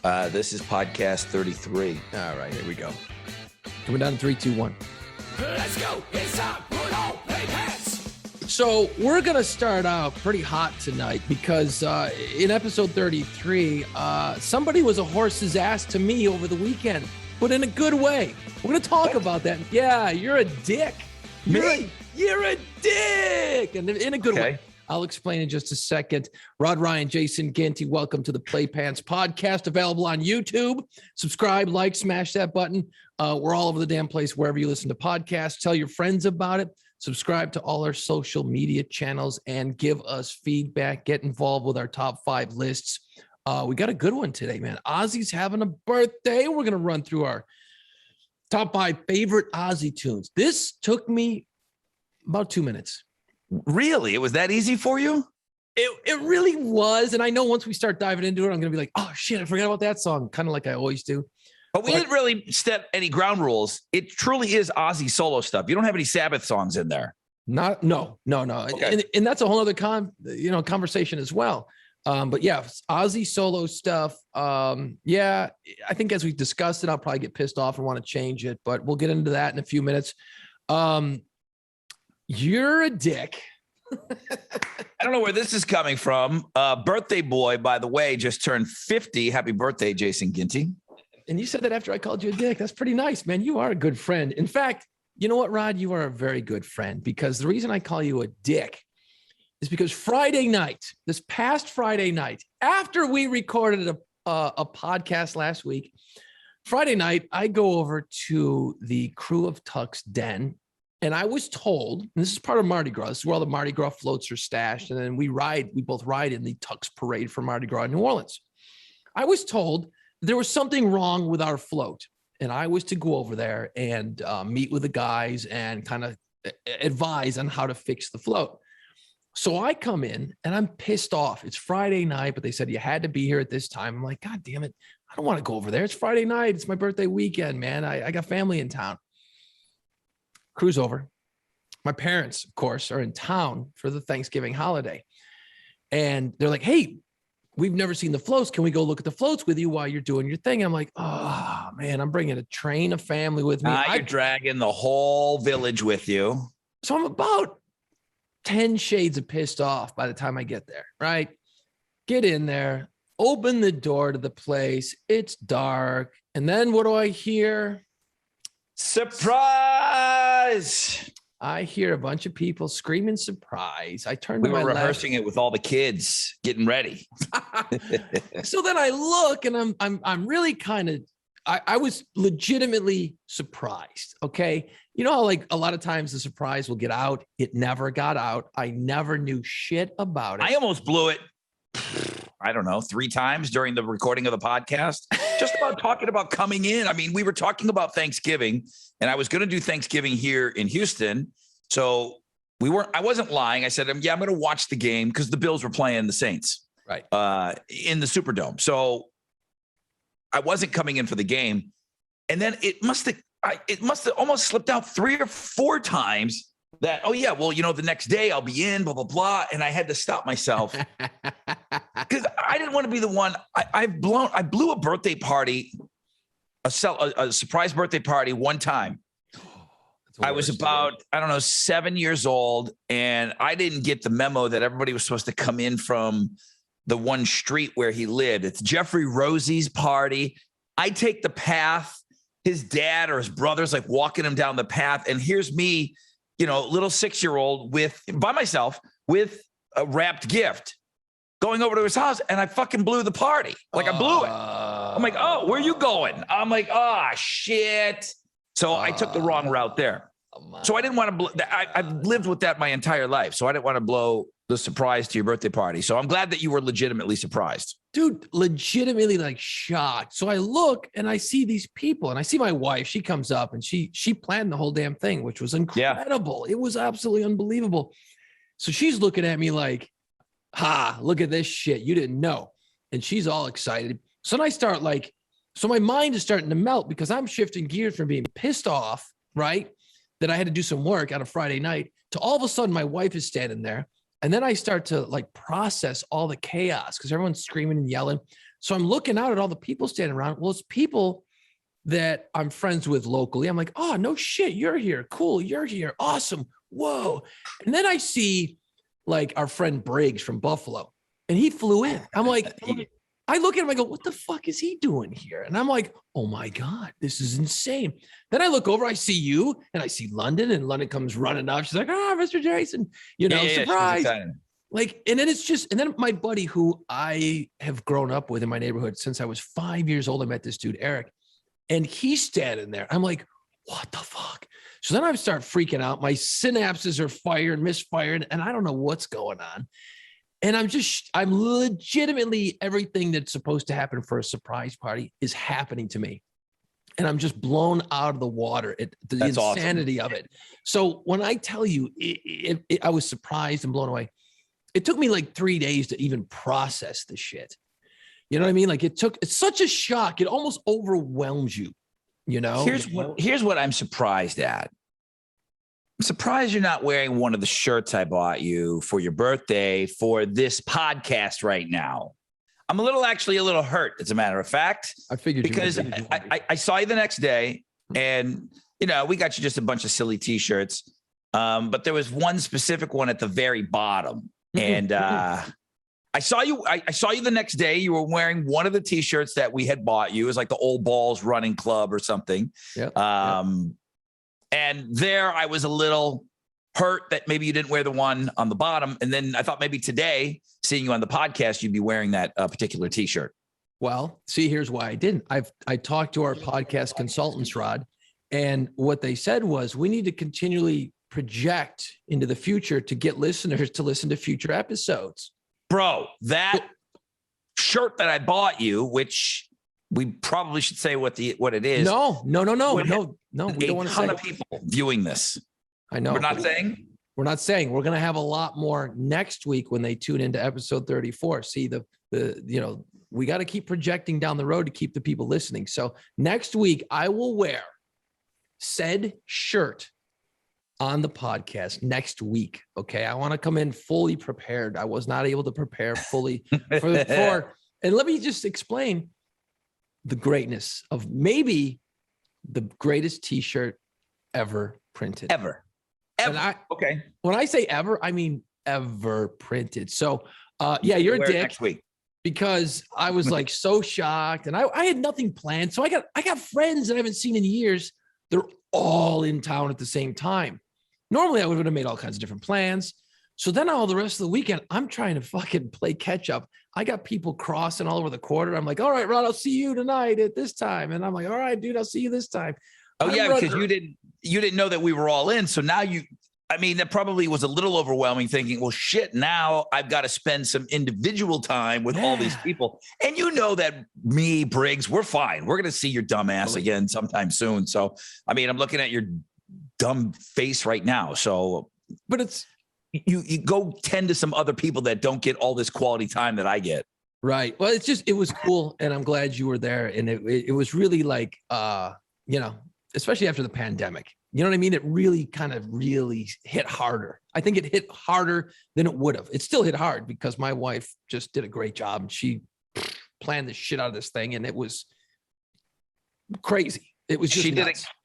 This is podcast 33. All right, here we go. Coming down in 3, 2, 1. Let's go. It's time. Put on play pants. So we're going to start out pretty hot tonight because in episode 33, somebody was a horse's ass to me over the weekend, but in a good way. We're going to talk about that. Yeah, you're a dick. You're a dick. And in a good way. I'll explain in just a second. Rod Ryan, Jason Ginty, welcome to the Play Pants podcast, available on YouTube. Subscribe, like, smash that button. We're all over the damn place, wherever you listen to podcasts. Tell your friends about it. Subscribe to all our social media channels and give us feedback. Get involved with our top 5 lists. We got a good one today, man. Ozzy's having a birthday. We're going to run through our top 5 favorite Ozzy tunes. This took me about 2 minutes. Really? It was that easy for you? It really was. And I know once we start diving into it, I'm going to be like, oh, shit, I forgot about that song, kind of like I always do. But we didn't really set any ground rules. It truly is Ozzy solo stuff. You don't have any Sabbath songs in there. No. Okay. And that's a whole other conversation as well. But yeah, Ozzy solo stuff. Yeah, I think as we discussed it, I'll probably get pissed off and want to change it, but we'll get into that in a few minutes. You're a dick. I don't know where this is coming from. Birthday boy, by the way, just turned 50. Happy birthday, Jason Ginty. And you said that after I called you a dick. That's pretty nice, man. You are a good friend. In fact, you know what, Rod? You are a very good friend, because the reason I call you a dick is because Friday night, this past Friday night, after we recorded a podcast last week, Friday night, I go over to the Crew of Tuck's den. And I was told, and this is part of Mardi Gras, this is where all the Mardi Gras floats are stashed. And then we both ride in the Tux parade for Mardi Gras in New Orleans. I was told there was something wrong with our float. And I was to go over there and meet with the guys and kind of advise on how to fix the float. So I come in and I'm pissed off. It's Friday night, but they said you had to be here at this time. I'm like, God damn it. I don't want to go over there. It's Friday night. It's my birthday weekend, man. I got family in town. Cruise over. My parents, of course, are in town for the Thanksgiving holiday. And they're like, hey, we've never seen the floats. Can we go look at the floats with you while you're doing your thing? I'm like, oh, man, I'm bringing a train of family with me. You're dragging the whole village with you. So I'm about 10 shades of pissed off by the time I get there, right? Get in there, open the door to the place. It's dark. And then what do I hear? Surprise! I hear a bunch of people screaming surprise. I turn to my left. We were rehearsing it with all the kids getting ready. So then I look and I'm really kind of, I was legitimately surprised. Okay. You know how like a lot of times the surprise will get out. It never got out. I never knew shit about it. I almost blew it. I don't know, 3 times during the recording of the podcast, just about talking about coming in. I mean, we were talking about Thanksgiving, and I was going to do Thanksgiving here in Houston. So I wasn't lying. I said, yeah, I'm going to watch the game because the Bills were playing the Saints right in the Superdome. So I wasn't coming in for the game. And then it must have almost slipped out 3 or 4 times that, oh yeah, well, the next day I'll be in, blah, blah, blah. And I had to stop myself because I didn't want to be the one. I blew a birthday party, a surprise birthday party one time. I was about, 7 years old, and I didn't get the memo that everybody was supposed to come in from the one street where he lived. It's Jeffrey Rosie's party. I take the path. His dad or his brother's like walking him down the path, and here's me, little 6-year-old by myself with a wrapped gift going over to his house, and I fucking blew the party. Like I blew it. I'm like, oh, where are you going? I'm like, oh shit. So I took the wrong route there. So I didn't want to blow. I've lived with that my entire life. So I didn't want to blow the surprise to your birthday party. So I'm glad that you were legitimately surprised. Dude, legitimately like shocked. So I look and I see these people, and I see my wife. She comes up and she planned the whole damn thing, which was incredible. Yeah. It was absolutely unbelievable. So she's looking at me like, look at this shit. You didn't know. And she's all excited. So then I start so my mind is starting to melt because I'm shifting gears from being pissed off, right, that I had to do some work on a Friday night, to all of a sudden my wife is standing there. And then I start to process all the chaos because everyone's screaming and yelling. So I'm looking out at all the people standing around. Well, it's people that I'm friends with locally. I'm like, oh, no shit, you're here. Cool, you're here. Awesome. Whoa. And then I see like our friend Briggs from Buffalo, and he flew in. I'm like, I look at him, I go, what the fuck is he doing here? And I'm like, oh my God, this is insane. Then I look over, I see you, and I see London, and London comes running up. She's like, Mr. Jason, surprise. Like, and then and then my buddy who I have grown up with in my neighborhood since I was 5 years old, I met this dude, Eric, and he's standing there. I'm like, what the fuck? So then I start freaking out. My synapses are fired, misfired, and I don't know what's going on. And I'm legitimately, everything that's supposed to happen for a surprise party is happening to me. And I'm just blown out of the water at the insanity of it. So when I tell you, I was surprised and blown away. It took me like 3 days to even process the shit. You know what I mean? Like it's such a shock. It almost overwhelms you, you know? Here's what I'm surprised at. I'm surprised you're not wearing one of the shirts I bought you for your birthday for this podcast right now. I'm actually a little hurt, as a matter of fact. I figured because I saw you the next day, and we got you just a bunch of silly T-shirts, but there was one specific one at the very bottom, and I saw you the next day. You were wearing one of the T-shirts that we had bought you. It was like the Old Balls Running Club or something. Yep. And there I was a little hurt that maybe you didn't wear the one on the bottom. And then I thought maybe today, seeing you on the podcast, you'd be wearing that particular T-shirt. Well, see, here's why I didn't. I talked to our podcast consultants, Rod, and what they said was we need to continually project into the future to get listeners to listen to future episodes. Bro, that shirt that I bought you, which we probably should say what it is. No. We don't want to say. A ton of people viewing this. I know. We're not saying. We're not saying. We're going to have a lot more next week when they tune into episode 34. See we got to keep projecting down the road to keep the people listening. So next week I will wear said shirt on the podcast next week. Okay. I want to come in fully prepared. I was not able to prepare fully for and let me just explain the greatness of maybe the greatest T-shirt ever printed. Ever. Okay. When I say ever, I mean ever printed. So you're a dick next week. Because I was like so shocked, and I had nothing planned. So I got friends that I haven't seen in years. They're all in town at the same time. Normally I would have made all kinds of different plans. So then all the rest of the weekend, I'm trying to fucking play catch up. I got people crossing all over the quarter. I'm like, all right, Rod, I'll see you tonight at this time. And I'm like, all right, dude, I'll see you this time. Oh, yeah, because you didn't know that we were all in. So now that probably was a little overwhelming, thinking, well, shit, now I've got to spend some individual time with all these people. And you know that me, Briggs, we're fine. We're going to see your dumb ass again sometime soon. So, I'm looking at your dumb face right now. So, but it's, you go tend to some other people that don't get all this quality time that I get. Right. Well, it was cool. And I'm glad you were there. And it was really like, especially after the pandemic, you know what I mean? It really hit harder. I think it hit harder than it would have. It still hit hard because my wife just did a great job, and she planned the shit out of this thing. And it was crazy. It was just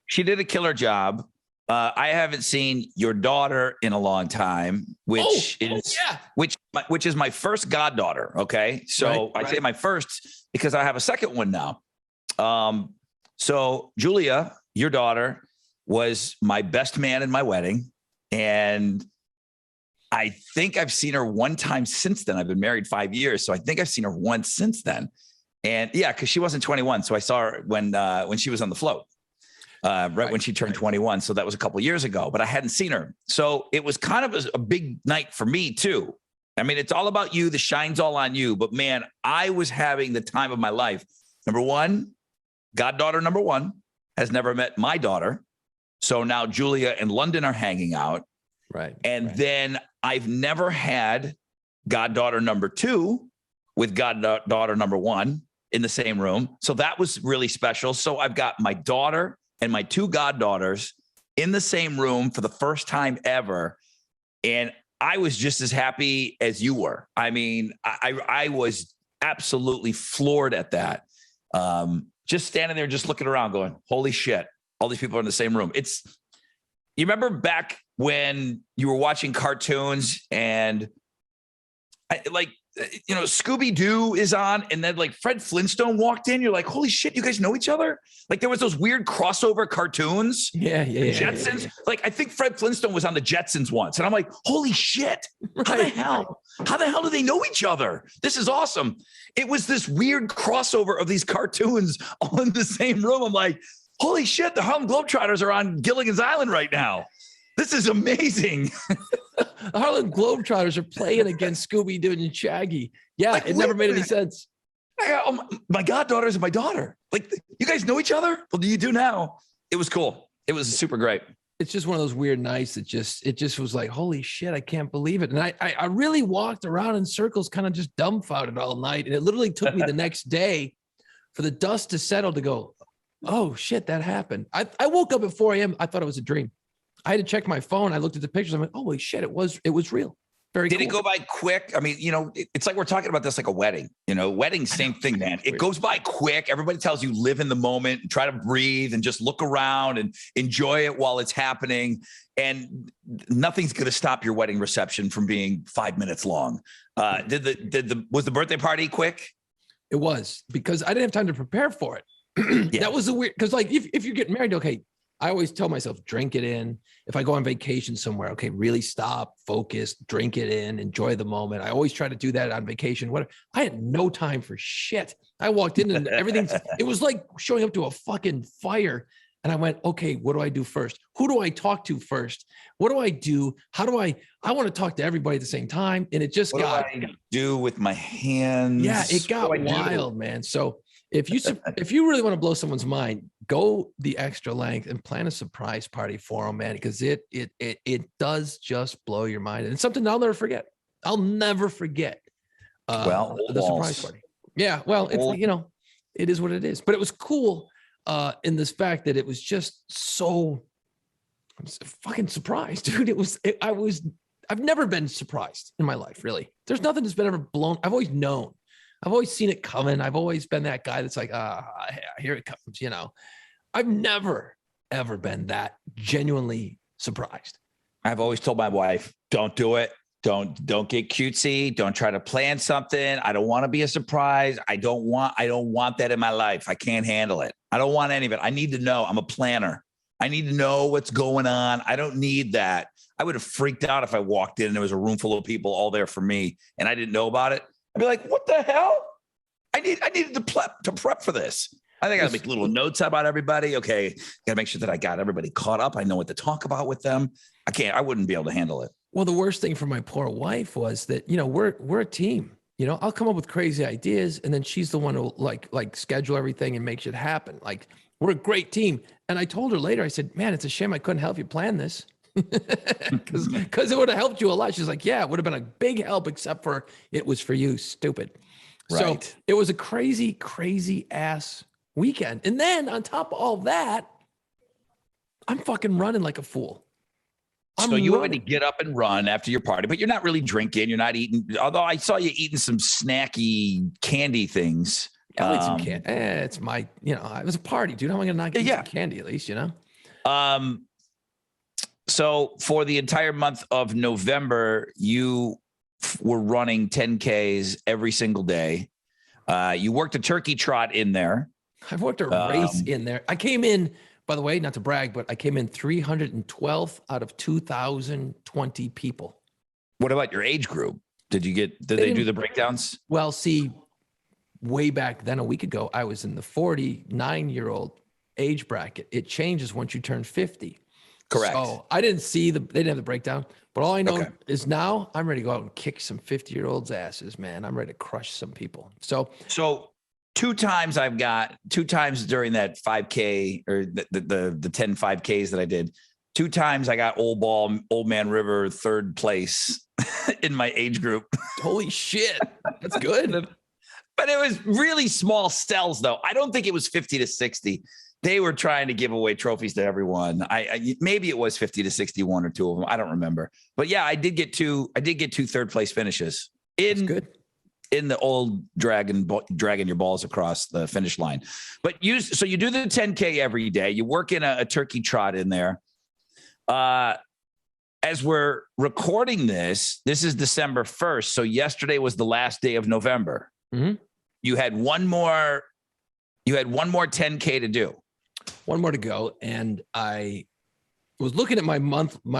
she did a killer job. I haven't seen your daughter in a long time, which is my first goddaughter. Okay. So I say my first because I have a second one now. So Julia, your daughter, was my best man in my wedding. And I think I've seen her one time since then. I've been married 5 years. So I think I've seen her once since then. And because she wasn't 21. So I saw her when she was on the float. When she turned 21. So that was a couple of years ago, but I hadn't seen her. So it was kind of a big night for me too. It's all about you. The shine's all on you. But man, I was having the time of my life. Number one, goddaughter number one has never met my daughter. So now Julia and London are hanging out. Right. And then I've never had goddaughter number two with goddaughter number one in the same room. So that was really special. So I've got my daughter and my two goddaughters in the same room for the first time ever. And I was just as happy as you were. I absolutely floored at that. Just standing there, just looking around going, holy shit, all these people are in the same room. You remember back when you were watching cartoons and Scooby-Doo is on and then like Fred Flintstone walked in. You're like, holy shit, you guys know each other? Like there was those weird crossover cartoons. Yeah. Jetsons. Like I think Fred Flintstone was on the Jetsons once. And I'm like, holy shit, how the hell do they know each other? This is awesome. It was this weird crossover of these cartoons all in the same room. I'm like, holy shit, the Harlem Globetrotters are on Gilligan's Island right now. This is amazing. The Harlem Globetrotters are playing against Scooby-Doo and Shaggy. Yeah, it never made any sense. My goddaughter is my daughter. Like, you guys know each other? Well, you do now. It was cool. It was super great. It's just one of those weird nights that it just was like, holy shit, I can't believe it. And I really walked around in circles, kind of just dumbfounded all night. And it literally took me the next day for the dust to settle to go, oh shit, that happened. I woke up at 4 a.m. I thought it was a dream. I had to check my phone. I looked at the pictures. I'm like, holy shit, it was real. Very Did cool. it go by quick? I mean, it's like we're talking about this like a wedding. Wedding, same thing, man. It goes by quick. Everybody tells you live in the moment and try to breathe and just look around and enjoy it while it's happening. And nothing's going to stop your wedding reception from being 5 minutes long. Was the birthday party quick? It was, because I didn't have time to prepare for it. Yeah. That was the weird, because like if you're getting married, okay, I always tell myself, drink it in. If I go on vacation somewhere, okay, really stop, focus, drink it in, enjoy the moment. I always try to do that on vacation. I had no time for shit. I walked in and everything, it was like showing up to a fucking fire. And I went, okay, what do I do first? Who do I talk to first? What do I do? How do I want to talk to everybody at the same time. And it just what do I do with my hands? Yeah, it got wild, man. So if you really want to blow someone's mind, go the extra length and plan a surprise party for them, man, because it does just blow your mind. And it's something I'll never forget. I'll never forget the surprise party. Yeah, well, it is what it is. But it was cool in this fact that it was just so I'm fucking surprised, dude. I've never been surprised in my life, really. There's nothing that's been ever blown. I've always known. I've always seen it coming. I've always been that guy that's like, here it comes, I've never, ever been that genuinely surprised. I've always told my wife, don't do it. Don't get cutesy. Don't try to plan something. I don't want to be a surprise. I don't want that in my life. I can't handle it. I don't want any of it. I need to know. I'm a planner. I need to know what's going on. I don't need that. I would have freaked out if I walked in and there was a room full of people all there for me and I didn't know about it. I'd be like, what the hell? I needed to prep for this. I think I gotta make little notes about everybody. Okay, gotta make sure that I got everybody caught up. I know what to talk about with them. I wouldn't be able to handle it. Well, the worst thing for my poor wife was that, we're a team. I'll come up with crazy ideas and then she's the one who like schedule everything and make shit happen. Like, we're a great team. And I told her later, I said, man, it's a shame I couldn't help you plan this. Because it would have helped you a lot. She's like, yeah, it would have been a big help, except for it was for you, stupid. Right. So it was a crazy, crazy ass weekend. And then on top of all that, I'm fucking running like a fool. So you had to get up and run after your party, but you're not really drinking. You're not eating, although I saw you eating some snacky candy things. I'll eat some candy. It's my, it was a party, dude. How am I going to not get some candy at least, So for the entire month of November, you were running 10Ks every single day. You worked a turkey trot in there. I've worked a race in there. I came in, by the way, not to brag, but I came in 312th out of 2,020 people. What about your age group? Did they do the breakdowns? Well, see, way back then, a week ago, I was in the 49-year-old age bracket. It changes once you turn 50. Correct. So I didn't see they didn't have the breakdown, but all I know is now I'm ready to go out and kick some 50-year-olds asses, man. I'm ready to crush some people. So two times during that 5K or the 10 5Ks that I did, 2 times I got Old Man River third place in my age group. Holy shit. That's good. But it was really small cells though. I don't think it was 50 to 60. They were trying to give away trophies to everyone. I maybe it was 50 to 61 or 2 of them. I don't remember. But yeah, I did get two third place finishes That's good. in the old dragging your balls across the finish line. But you do the 10K every day. You work in a turkey trot in there. As we're recording this is December 1st. So yesterday was the last day of November. Mm-hmm. You had one more 10K to do. One more to go. And I was looking at my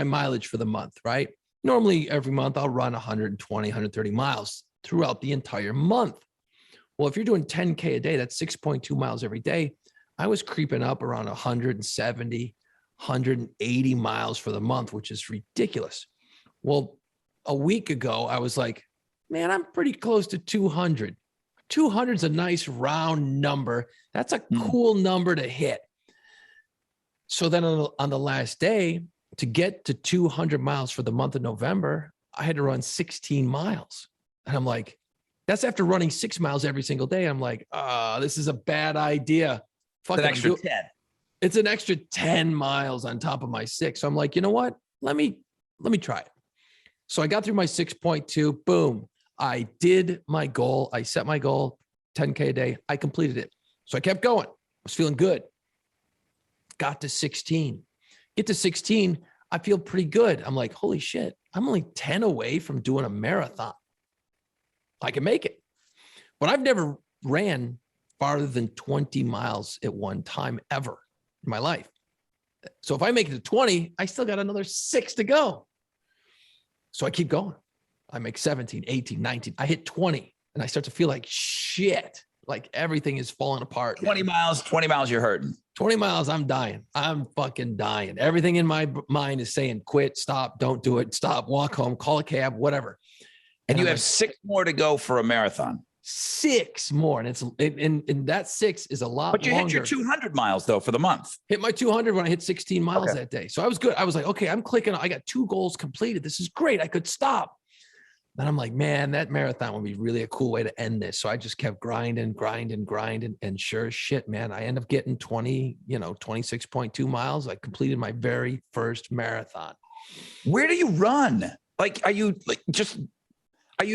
mileage for the month, right? Normally every month I'll run 120, 130 miles throughout the entire month. Well, if you're doing 10K a day, that's 6.2 miles every day. I was creeping up around 170, 180 miles for the month, which is ridiculous. Well, a week ago, I was like, man, I'm pretty close to 200. 200 is a nice round number. That's a cool number to hit. So then on the last day, to get to 200 miles for the month of November, I had to run 16 miles. And I'm like, that's after running 6 miles every single day. I'm like, this is a bad idea. Fuck an extra 10. It's an extra 10 miles on top of my 6. So I'm like, you know what? Let me try it. So I got through my 6.2. Boom. I did my goal. I set my goal, 10K a day. I completed it. So I kept going. I was feeling good. Got to 16. Get to 16. I feel pretty good. I'm like, holy shit. I'm only 10 away from doing a marathon. I can make it. But I've never ran farther than 20 miles at one time ever in my life. So if I make it to 20, I still got another 6 to go. So I keep going. I make 17, 18, 19. I hit 20 and I start to feel like shit. Like everything is falling apart. 20 miles, you're hurting. 20 miles, I'm dying. I'm fucking dying. Everything in my mind is saying, quit, stop, don't do it, stop, walk home, call a cab, whatever. And you have 6 more to go for a marathon. 6 more. And that 6 is a lot But you longer. hit your 200 miles though for the month. Hit my 200 when I hit 16 miles that day. So I was good. I was like, okay, I'm clicking. I got 2 goals completed. This is great. I could stop. And I'm like, man, that marathon would be really a cool way to end this. So I just kept grinding. And sure as shit, man, I end up getting 26.2 miles. I completed my very first marathon. Where do you run? Like, are you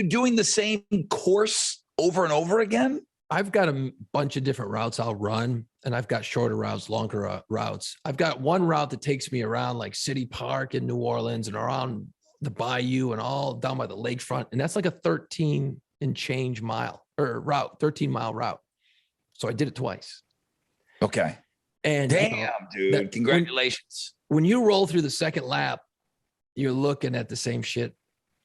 doing the same course over and over again? I've got a bunch of different routes I'll run, and I've got shorter routes, longer routes. I've got one route that takes me around like City Park in New Orleans and around the bayou and all down by the lakefront. And that's like a 13 and change mile or route, 13-mile route. So I did it twice. Okay. And damn, dude, congratulations. When you roll through the second lap, you're looking at the same shit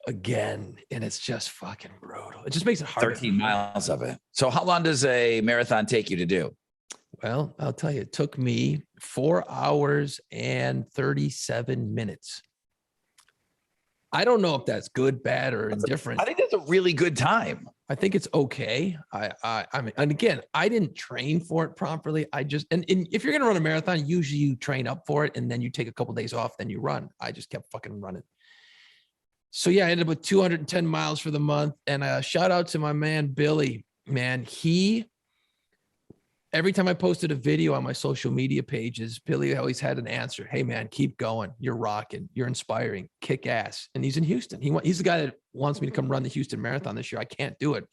again. And it's just fucking brutal. It just makes it hard. 13 miles of it. So how long does a marathon take you to do? Well, I'll tell you, it took me 4 hours and 37 minutes. I don't know if that's good, bad, or indifferent. I think that's a really good time. I think it's okay. I mean, and again, I didn't train for it properly. I just, and if you're going to run a marathon, usually you train up for it and then you take a couple of days off, then you run. I just kept fucking running. So yeah, I ended up with 210 miles for the month. And shout out to my man, Billy, man, every time I posted a video on my social media pages, Billy always had an answer. Hey, man, keep going. You're rocking. You're inspiring. Kick ass. And he's in Houston. He's the guy that wants me to come run the Houston Marathon this year. I can't do it,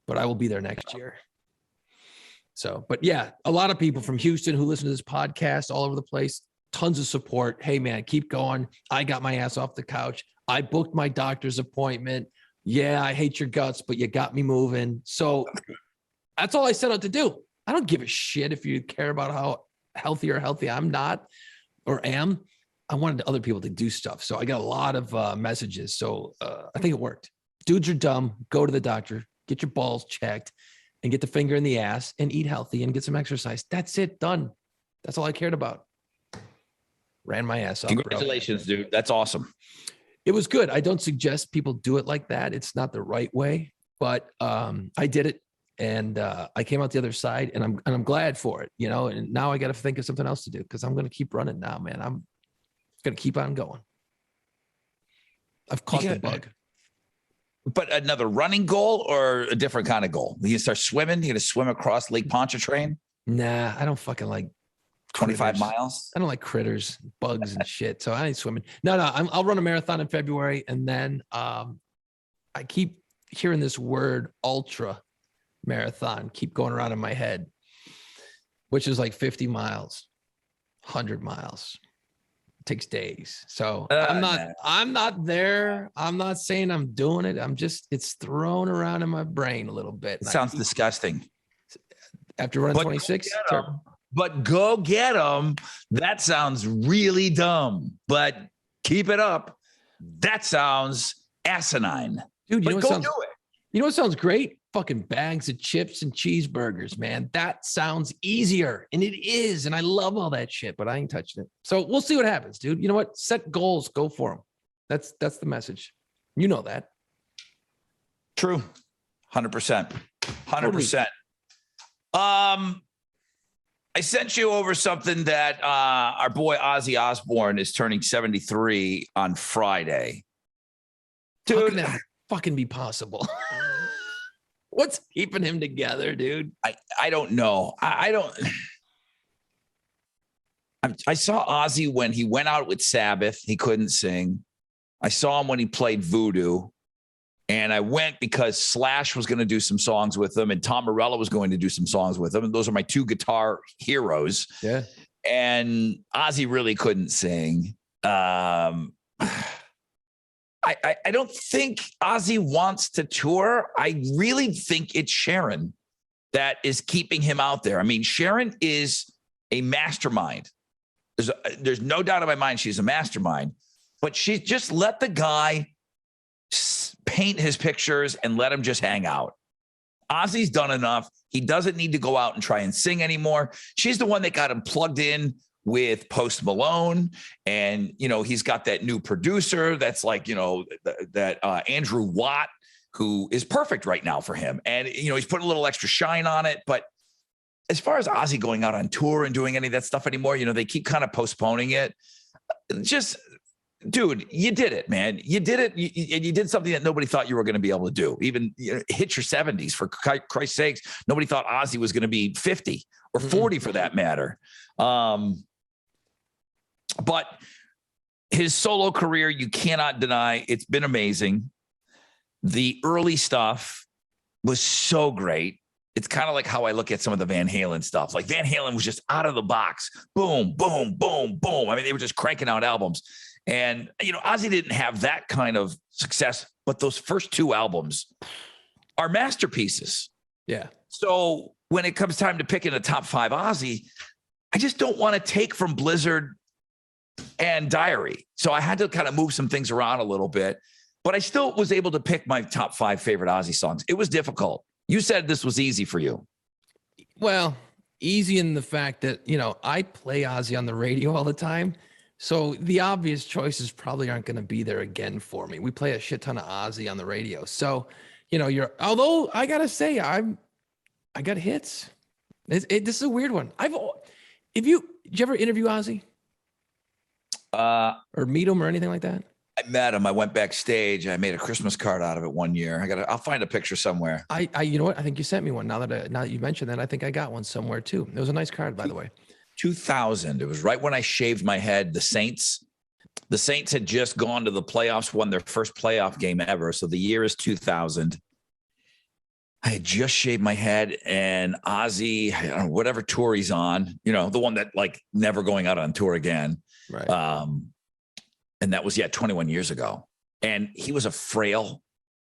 but I will be there next year. So, but yeah, a lot of people from Houston who listen to this podcast all over the place, tons of support. Hey, man, keep going. I got my ass off the couch. I booked my doctor's appointment. Yeah, I hate your guts, but you got me moving. So that's all I set out to do. I don't give a shit if you care about how healthy I'm not or am. I wanted other people to do stuff. So I got a lot of messages. So I think it worked. Dudes are dumb. Go to the doctor, get your balls checked and get the finger in the ass and eat healthy and get some exercise. That's it. Done. That's all I cared about. Ran my ass off. Congratulations, dude. That's awesome. It was good. I don't suggest people do it like that. It's not the right way, but I did it. And I came out the other side, and I'm glad for it, And now I got to think of something else to do because I'm going to keep running now, man. I'm going to keep on going. I've caught the bug. But another running goal or a different kind of goal? You start swimming. You going to swim across Lake Pontchartrain? Nah, I don't fucking like 25 miles. I don't like critters, bugs, and shit. So I ain't swimming. No, I'll run a marathon in February, and then I keep hearing this word ultra marathon keep going around in my head, which is like 50 miles, 100 miles. It takes days. So I'm not there. I'm not saying I'm doing it. It's thrown around in my brain a little bit. It sounds disgusting. After running 26. But go get them. That sounds really dumb, but keep it up. That sounds asinine. Dude, do it. You know what sounds great? Fucking bags of chips and cheeseburgers, man. That sounds easier. And it is. And I love all that shit, but I ain't touching it. So we'll see what happens, dude. You know what? Set goals, go for them. That's the message. You know that. True. 100%. 100%. I sent you over something that our boy Ozzy Osbourne is turning 73 on Friday. Dude, how can that fucking be possible? What's keeping him together, dude? I don't know. I saw Ozzy when he went out with Sabbath. He couldn't sing. I saw him when he played Voodoo. And I went because Slash was going to do some songs with him and Tom Morello was going to do some songs with him. And those are my two guitar heroes. Yeah. And Ozzy really couldn't sing. I don't think Ozzy wants to tour. I really think it's Sharon that is keeping him out there. I mean, Sharon is a mastermind. There's no doubt in my mind she's a mastermind, but she just let the guy paint his pictures and let him just hang out. Ozzy's done enough. He doesn't need to go out and try and sing anymore. She's the one that got him plugged in with Post Malone. And, you know, he's got that new producer that's like, you know, that Andrew Watt, who is perfect right now for him. And, you know, he's put a little extra shine on it. But as far as Ozzy going out on tour and doing any of that stuff anymore, you know, they keep kind of postponing it. Just, dude, you did it, man. You did it. And you did something that nobody thought you were going to be able to do. Even hit your 70s, for Christ's sakes. Nobody thought Ozzy was going to be 50 or 40 for that matter. But his solo career, you cannot deny, it's been amazing. The early stuff was so great. It's kind of like how I look at some of the Van Halen stuff. Like Van Halen was just out of the box. Boom, boom, boom, boom. I mean, they were just cranking out albums. And, you know, Ozzy didn't have that kind of success, but those first two albums are masterpieces. Yeah. So when it comes time to picking a top 5 Ozzy, I just don't want to take from Blizzard and Diary. So I had to kind of move some things around a little bit, but I still was able to pick my top 5 favorite Ozzy songs. It was difficult. You said this was easy for you. Well, easy in the fact that, you know, I play Ozzy on the radio all the time. So the obvious choices probably aren't going to be there again for me. We play a shit ton of Ozzy on the radio. So, you know, although I got to say, I got hits. This is a weird one. Did you ever interview Ozzy? Or meet him or anything like that? I met him. I went backstage. I made a Christmas card out of it one year. I'll find a picture somewhere. You know what? I think you sent me one. Now that you mentioned that, I think I got one somewhere too. It was a nice card, by the way. 2000. It was right when I shaved my head. The Saints had just gone to the playoffs, won their first playoff game ever. So the year is 2000. I had just shaved my head, and Ozzy, I don't know, whatever tour he's on, you know, the one that like never going out on tour again. Right. And that was 21 years ago. And he was a frail,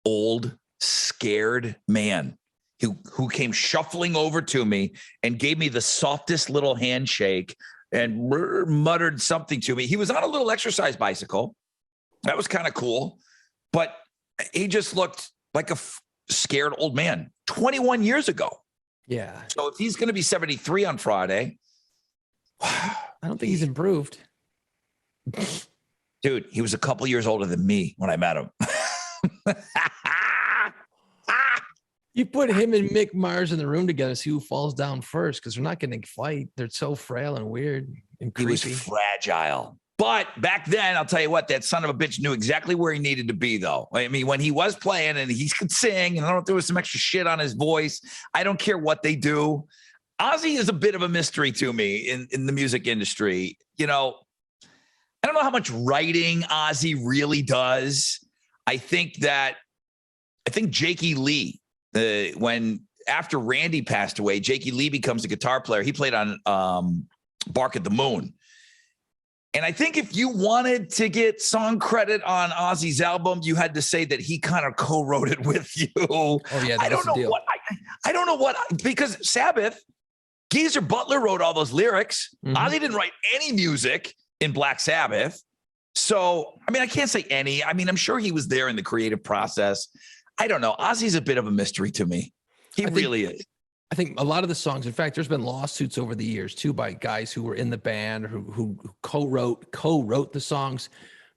old, scared man who came shuffling over to me and gave me the softest little handshake and muttered something to me. He was on a little exercise bicycle. That was kind of cool, but he just looked like a scared old man 21 years ago. Yeah. So if he's going to be 73 on Friday, I don't think he's improved. Dude, he was a couple years older than me when I met him. You put him and Mick Mars in the room together, see who falls down first, because they're not going to fight. They're so frail and weird and creepy. He was fragile. But back then, I'll tell you what, that son of a bitch knew exactly where he needed to be, though. I mean, when he was playing and he could sing, and I don't know if there was some extra shit on his voice. I don't care what they do. Ozzy is a bit of a mystery to me in the music industry. You know, I don't know how much writing Ozzy really does. I think that I think Jakey Lee, when after Randy passed away, Jakey Lee becomes a guitar player. He played on Bark at the Moon. And I think if you wanted to get song credit on Ozzy's album, you had to say that he kind of co-wrote it with you. Oh yeah, I don't know what I don't know what, because Sabbath, Geezer Butler wrote all those lyrics. Ozzy didn't write any music in Black Sabbath. So, I mean, I can't say any. I mean, I'm sure he was there in the creative process. I don't know. Ozzy's a bit of a mystery to me. He really is. I think a lot of the songs, in fact, there's been lawsuits over the years too by guys who were in the band who co-wrote the songs.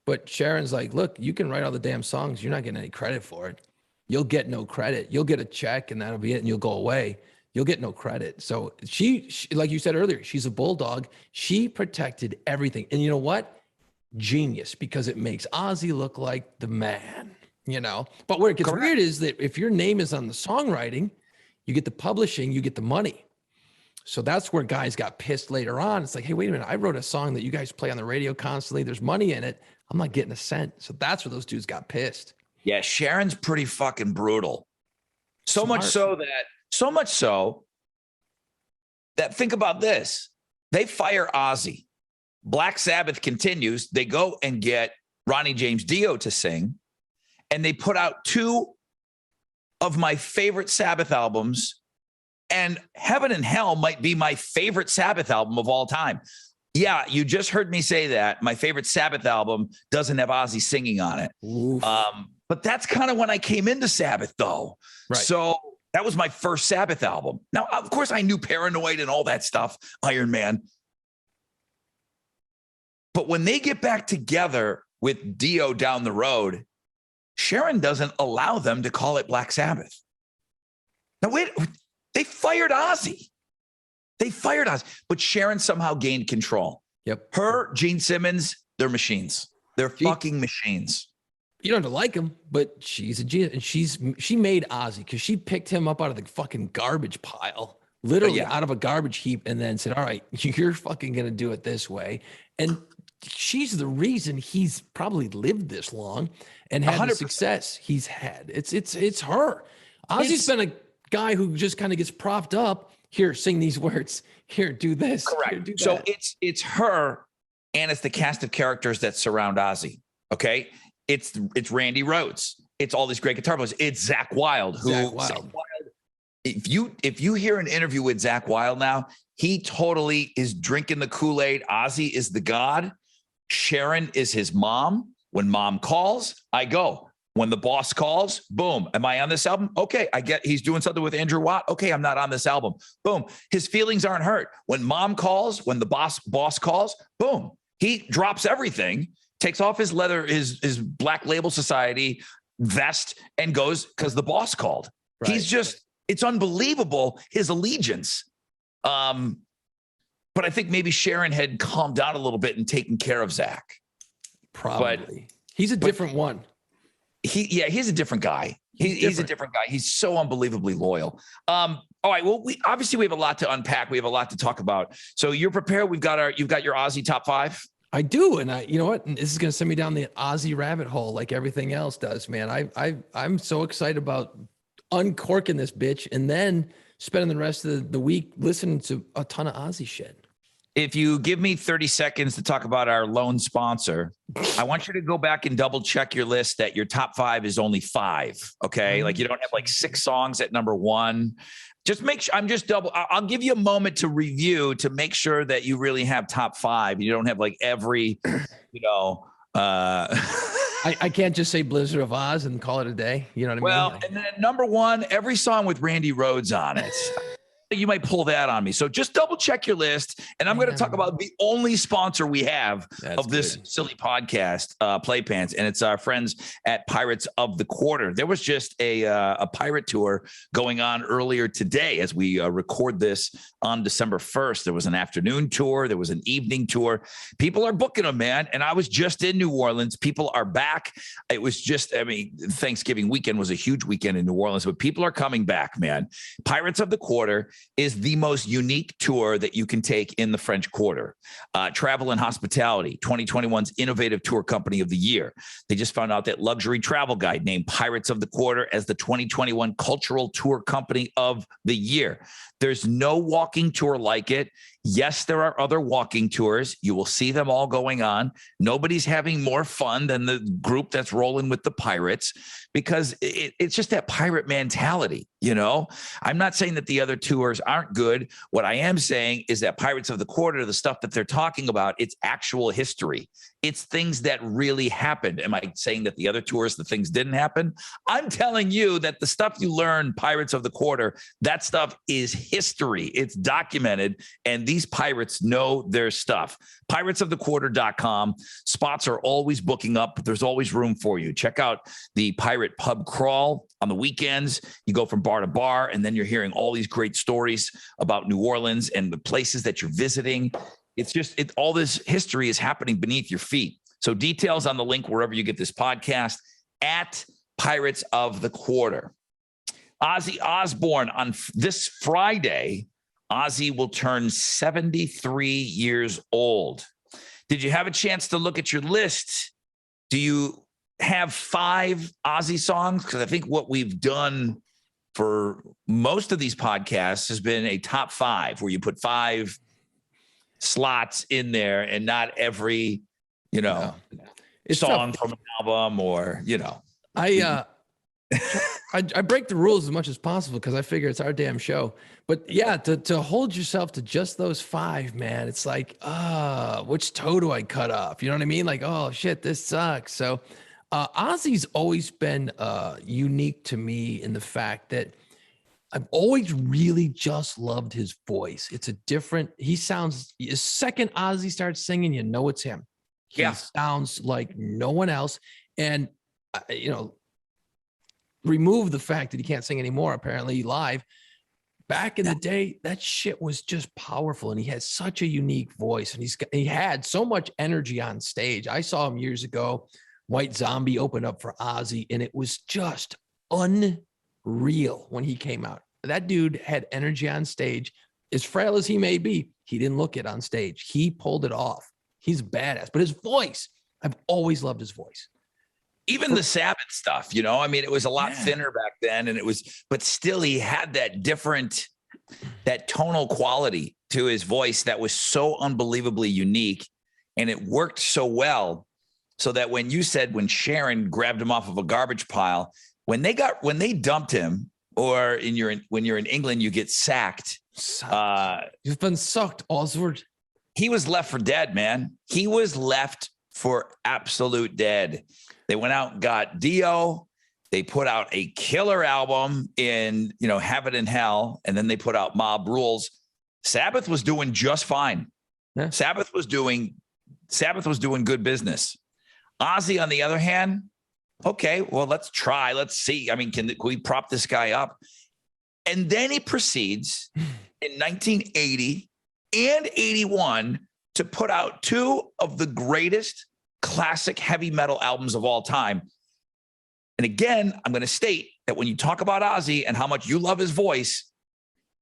But Sharon's like, look, you can write all the damn songs. You're not getting any credit for it. You'll get no credit. You'll get a check and that'll be it. And you'll go away. You'll get no credit. So she, like you said earlier, she's a bulldog. She protected everything. And you know what? Genius, because it makes Ozzy look like the man, you know. But where it gets weird is that if your name is on the songwriting, you get the publishing, you get the money. So that's where guys got pissed later on. It's like, hey, wait a minute. I wrote a song that you guys play on the radio constantly. There's money in it. I'm not getting a cent. So that's where those dudes got pissed. Yeah, Sharon's pretty fucking brutal. So much so that think about this. They fire Ozzy. Black Sabbath continues. They go and get Ronnie James Dio to sing, and they put out two of my favorite Sabbath albums, and Heaven and Hell might be my favorite Sabbath album of all time. Yeah, you just heard me say that. My favorite Sabbath album doesn't have Ozzy singing on it. But that's kind of when I came into Sabbath, though. Right. So that was my first Sabbath album. Now, of course, I knew Paranoid and all that stuff, Iron Man. But when they get back together with Dio down the road, Sharon doesn't allow them to call it Black Sabbath. Now, wait, they fired Ozzy. But Sharon somehow gained control. Yep. Her, Gene Simmons, they're machines. They're fucking machines. You don't have to like him, but she's a genius. And she made Ozzy because she picked him up out of the fucking garbage pile, literally out of a garbage heap, and then said, all right, you're fucking going to do it this way. And she's the reason he's probably lived this long and had 100%. The success he's had. It's her. Ozzy's been a guy who just kind of gets propped up. Here, sing these words. Here, do this. Correct. Here, do that. So it's her, and it's the cast of characters that surround Ozzy. Okay, it's Randy Rhoads. It's all these great guitar players. It's Zakk Wylde. Zakk Wylde. If you hear an interview with Zakk Wylde now, he totally is drinking the Kool-Aid. Ozzy is the god. Sharon is his mom. When mom calls, I go. When the boss calls, boom. Am I on this album? Okay, I get he's doing something with Andrew Watt. Okay, I'm not on this album. Boom. His feelings aren't hurt. When mom calls, when the boss calls, boom. He drops everything, takes off his leather, his Black Label Society vest, and goes because the boss called. Right. He's just, it's unbelievable, his allegiance. But I think maybe Sharon had calmed down a little bit and taken care of Zakk. Probably. He's a different one. He's a different guy. He's a different guy. He's so unbelievably loyal. All right. Well, we have a lot to unpack. We have a lot to talk about. So you're prepared. You've got your Ozzy top 5. I do. And you know what? This is going to send me down the Ozzy rabbit hole like everything else does, man. I'm so excited about uncorking this bitch and then spending the rest of the week listening to a ton of Ozzy shit. If you give me 30 seconds to talk about our lone sponsor, I want you to go back and double check your list that your top 5 is only 5. Okay. Like you don't have like 6 songs at number 1. Just make sure I'll give you a moment to review to make sure that you really have top 5. You don't have like every, I can't just say Blizzard of Oz and call it a day. You know what I mean? Well, and then number 1, every song with Randy Rhoads on it. You might pull that on me. So just double check your list. And I'm going to talk about the only sponsor we have of this silly podcast, Playpants. And it's our friends at Pirates of the Quarter. There was just a pirate tour going on earlier today as we record this on December 1st. There was an afternoon tour. There was an evening tour. People are booking them, man. And I was just in New Orleans. People are back. It was just, Thanksgiving weekend was a huge weekend in New Orleans, but people are coming back, man. Pirates of the Quarter. is the most unique tour that you can take in the French Quarter. Travel and Hospitality, 2021's Innovative Tour Company of the Year. They just found out that Luxury Travel Guide named Pirates of the Quarter as the 2021 Cultural Tour Company of the Year. There's no walking tour like it. Yes, there are other walking tours. You will see them all going on. Nobody's having more fun than the group that's rolling with the Pirates, because it's just that pirate mentality. I'm not saying that the other tours aren't good. What I am saying is that Pirates of the Quarter, the stuff that they're talking about, it's actual history. It's things that really happened. Am I saying that the other tours, the things didn't happen? I'm telling you that the stuff you learn, Pirates of the Quarter, that stuff is history. It's documented, and these pirates know their stuff. Piratesofthequarter.com. Spots are always booking up, but there's always room for you. Check out the Pirate Pub Crawl on the weekends. You go from bar to bar, and then you're hearing all these great stories about New Orleans and the places that you're visiting. It's just all this history is happening beneath your feet. So details on the link wherever you get this podcast at Pirates of the Quarter. Ozzy Osbourne on this Friday. Ozzy will turn 73 years old. Did you have a chance to look at your list? Do you have 5 Ozzy songs? Because I think what we've done for most of these podcasts has been a top 5 where you put 5 slots in there and not every, it's song tough. from an album or, I break the rules as much as possible because I figure it's our damn show. But yeah, to hold yourself to just those 5, man, it's like, which toe do I cut off? You know what I mean? Like, oh shit, this sucks. So Ozzy's always been unique to me in the fact that I've always really just loved his voice. It's a different, the second Ozzy starts singing, it's him. He sounds like no one else. And, remove the fact that he can't sing anymore, apparently live. Back in the day, that shit was just powerful. And he had such a unique voice, and he had so much energy on stage. I saw him years ago. White Zombie opened up for Ozzy, and it was just unreal when he came out. That dude had energy on stage. As frail as he may be, he didn't look it on stage. He pulled it off. He's badass. But his voice, I've always loved his voice. Even the Sabbath stuff, it was a lot thinner back then, but still he had that tonal quality to his voice that was so unbelievably unique, and it worked so well. So that when Sharon grabbed him off of a garbage pile, when they dumped him, or when you're in England, you get sacked. You've been sucked, Osbourne. He was left for dead, man. He was left for absolute dead. They went out and got Dio. They put out a killer album in, Heaven and Hell. And then they put out Mob Rules. Sabbath was doing just fine. Yeah. Sabbath was doing good business. Ozzy, on the other hand, okay, well, let's try. Let's see. I mean, can we prop this guy up? And then he proceeds in 1980 and 81 to put out 2 of the greatest classic heavy metal albums of all time. And again, I'm going to state that when you talk about Ozzy and how much you love his voice,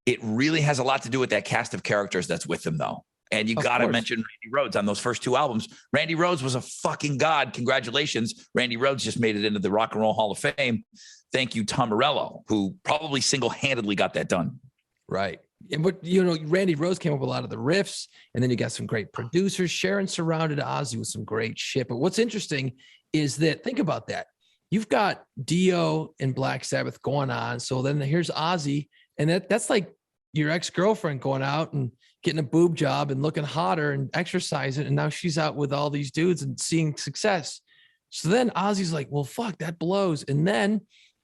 it really has a lot to do with that cast of characters that's with him, though. And you got to mention Randy Rhoads on those first 2 albums. Randy Rhoads was a fucking god. Congratulations. Randy Rhoads just made it into the Rock and Roll Hall of Fame. Thank you, Tom Morello, who probably single-handedly got that done. Right. But, Randy Rhoads came up with a lot of the riffs, and then you got some great producers. Sharon surrounded Ozzy with some great shit. But what's interesting is that, think about that. You've got Dio and Black Sabbath going on. So then here's Ozzy, and that's like your ex-girlfriend going out and getting a boob job and looking hotter and exercising. And now she's out with all these dudes and seeing success. So then Ozzy's like, well, fuck, that blows. And then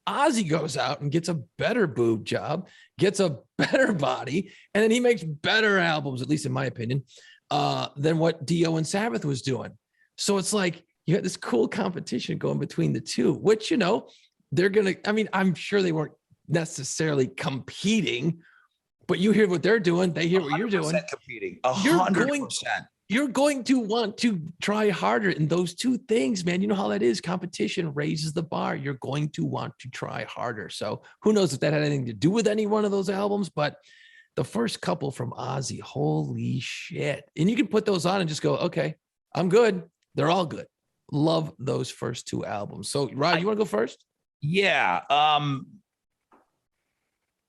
Ozzy goes out and gets a better boob job, gets a better body, and then he makes better albums, at least in my opinion, than what Dio and Sabbath was doing. So it's like you got this cool competition going between the two, which, they're going to, I'm sure they weren't necessarily competing, but you hear what they're doing. They hear what you're doing. Competing 100%. You're going to want to try harder in those 2 things, man. You know how that is. Competition raises the bar. You're going to want to try harder. So who knows if that had anything to do with any one of those albums, but the first couple from Ozzy, holy shit. And you can put those on and just go, okay, I'm good. They're all good. Love those first two albums. So, Rod, you want to go first? Yeah.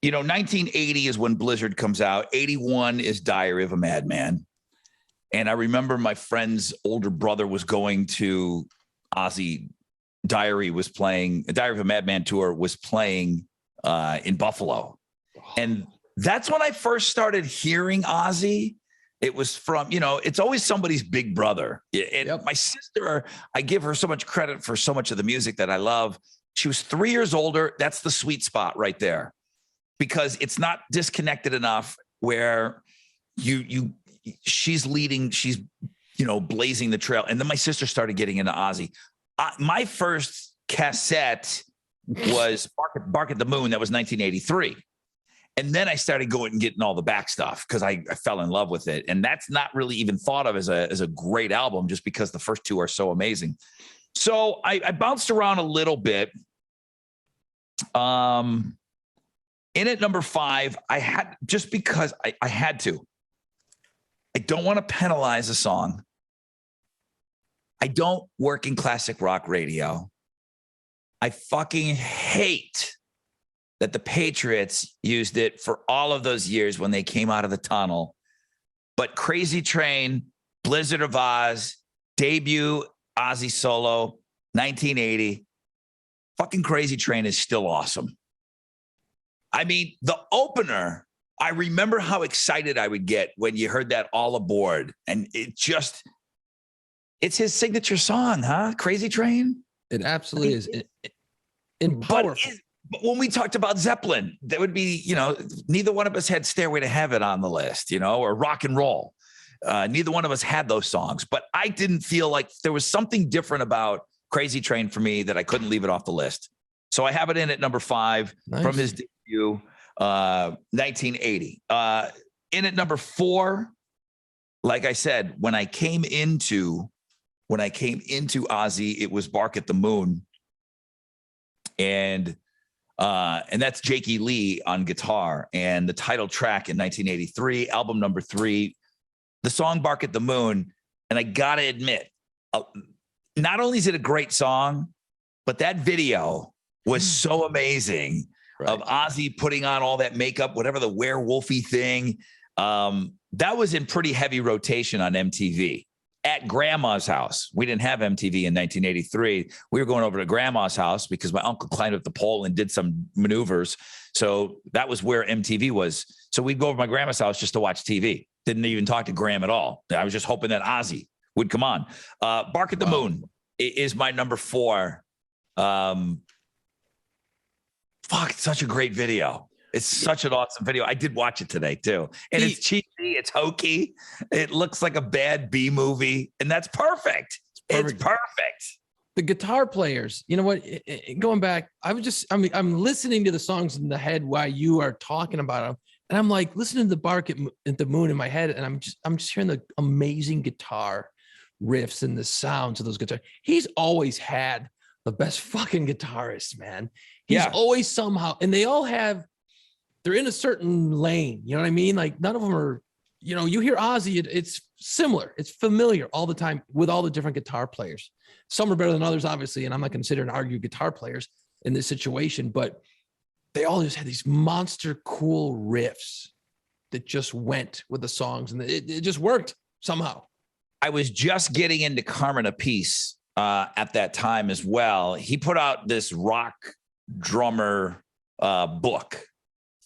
1980 is when Blizzard comes out. 81 is Diary of a Madman. And I remember my friend's older brother was going to Ozzy. Diary of a Madman tour was playing in Buffalo. And that's when I first started hearing Ozzy. It was from, it's always somebody's big brother. And my sister, I give her so much credit for so much of the music that I love. She was 3 years older. That's the sweet spot right there, because it's not disconnected enough where she's leading, she's, blazing the trail. And then my sister started getting into Ozzy. My first cassette was Bark at the Moon. That was 1983. And then I started going and getting all the back stuff because I fell in love with it. And that's not really even thought of as a great album, just because the first two are so amazing. So I bounced around a little bit. In at number 5, I had, just because I had to. I don't want to penalize a song. I don't work in classic rock radio. I fucking hate that the Patriots used it for all of those years when they came out of the tunnel. But Crazy Train, Blizzard of Oz, debut Ozzy solo, 1980. Fucking Crazy Train is still awesome. I mean, the opener, I remember how excited I would get when you heard that All Aboard. And it's his signature song, huh? Crazy Train? It absolutely is. And powerful. But when we talked about Zeppelin, that would be, neither one of us had Stairway to Heaven on the list, or Rock and Roll. Neither one of us had those songs, but I didn't feel like there was something different about Crazy Train for me that I couldn't leave it off the list. So I have it in at number 5 from his debut, 1980. In at number 4, like I said, when I came into Ozzy, it was Bark at the Moon. And that's Jakey Lee on guitar, and the title track in 1983, album number 3, the song Bark at the Moon. And I got to admit, not only is it a great song, but that video was so amazing, right, of Ozzy putting on all that makeup, whatever the werewolfy thing. That was in pretty heavy rotation on MTV. At grandma's house. We didn't have MTV in 1983. We were going over to grandma's house because my uncle climbed up the pole and did some maneuvers. So that was where MTV was. So we'd go over to my grandma's house just to watch TV. Didn't even talk to Graham at all. I was just hoping that Ozzy would come on. Bark at the Moon is my number 4. Fuck, it's such a great video. It's such an awesome video. I did watch it today too. And it's cheesy. It's hokey. It looks like a bad B movie. And that's perfect. It's perfect. The guitar players, you know what? Going back, I'm listening to the songs in the head while you are talking about them. And I'm like listening to the Bark at the Moon in my head. And I'm just hearing the amazing guitar riffs and the sounds of those guitars. He's always had the best fucking guitarists, man. He's always somehow, and they all they're in a certain lane. You know what I mean? Like none of them are, you hear Ozzy, it's similar. It's familiar all the time with all the different guitar players. Some are better than others, obviously. And I'm not going to sit here and argue guitar players in this situation, but they all just had these monster cool riffs that just went with the songs. And it just worked somehow. I was just getting into Carmen Apiece at that time as well. He put out this rock drummer book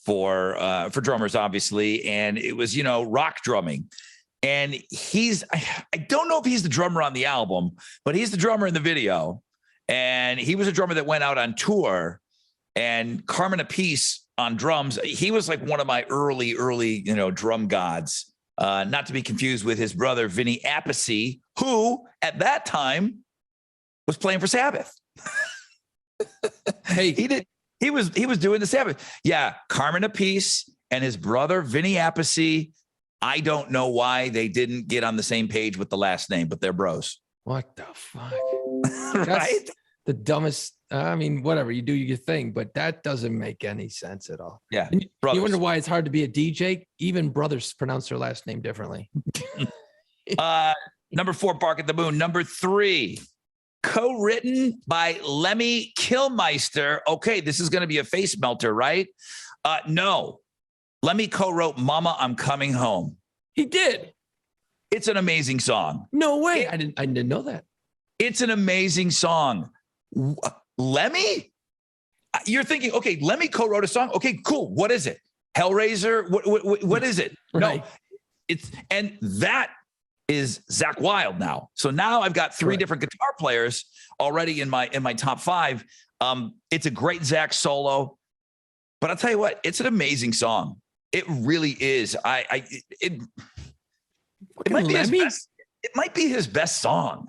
for drummers, obviously. And it was, rock drumming. And I don't know if he's the drummer on the album, but he's the drummer in the video. And he was a drummer that went out on tour, and Carmen Apiece on drums. He was like one of my early, drum gods, not to be confused with his brother, Vinny Appice, who at that time was playing for Sabbath. Hey, He was doing the Sabbath. Yeah, Carmen Apiece and his brother, Vinny Appice. I don't know why they didn't get on the same page with the last name, but they're bros. What the fuck? Right? the dumbest. I mean, whatever, you do your thing, but that doesn't make any sense at all. Yeah. And you Brothers. wonder why it's hard to be a DJ. Even brothers pronounce their last name differently. Number 4, Bark at the Moon. Number 3, co-written by Lemmy Kilmister. Okay, this is going to be a face melter, right? No. Lemmy co-wrote Mama, I'm Coming Home. He did. It's an amazing song. No way. I didn't know that. It's an amazing song. Lemmy? You're thinking, okay, Lemmy co-wrote a song. Okay, cool. What is it? Hellraiser? What is it? Right. No, and that is Zakk Wylde now. So now I've got 3 different guitar players already in my top 5. It's a great Zakk solo, but I'll tell you what, it's an amazing song. It really is. It might be his best. It might be his best song.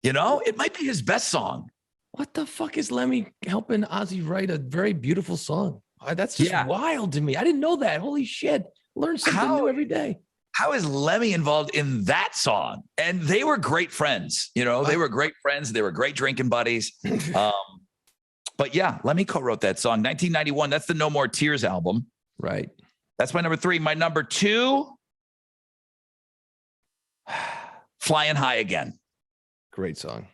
You know, it might be his best song. What the fuck is Lemmy helping Ozzy write a very beautiful song? That's just wild to me. I didn't know that. Holy shit. Learn something new every day. How is Lemmy involved in that song? And they were great friends. You know, they were great friends. They were great drinking buddies. But yeah, Lemmy co-wrote that song. 1991. That's the No More Tears album. Right. That's my number 3. My number 2, Flying High Again. Great song.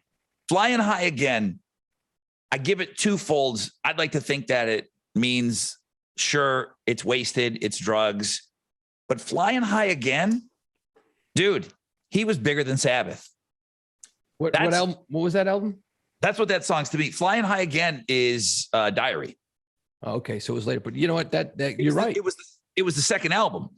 Flying High Again. I give it 2 folds. I'd like to think that it means, sure, it's wasted, it's drugs, but Flying High Again, dude, he was bigger than Sabbath. What album? What was that album? That's what that song's to me. Flying High Again is Diary. Oh, okay, so it was later, but you know what? That you're right. It was the second album.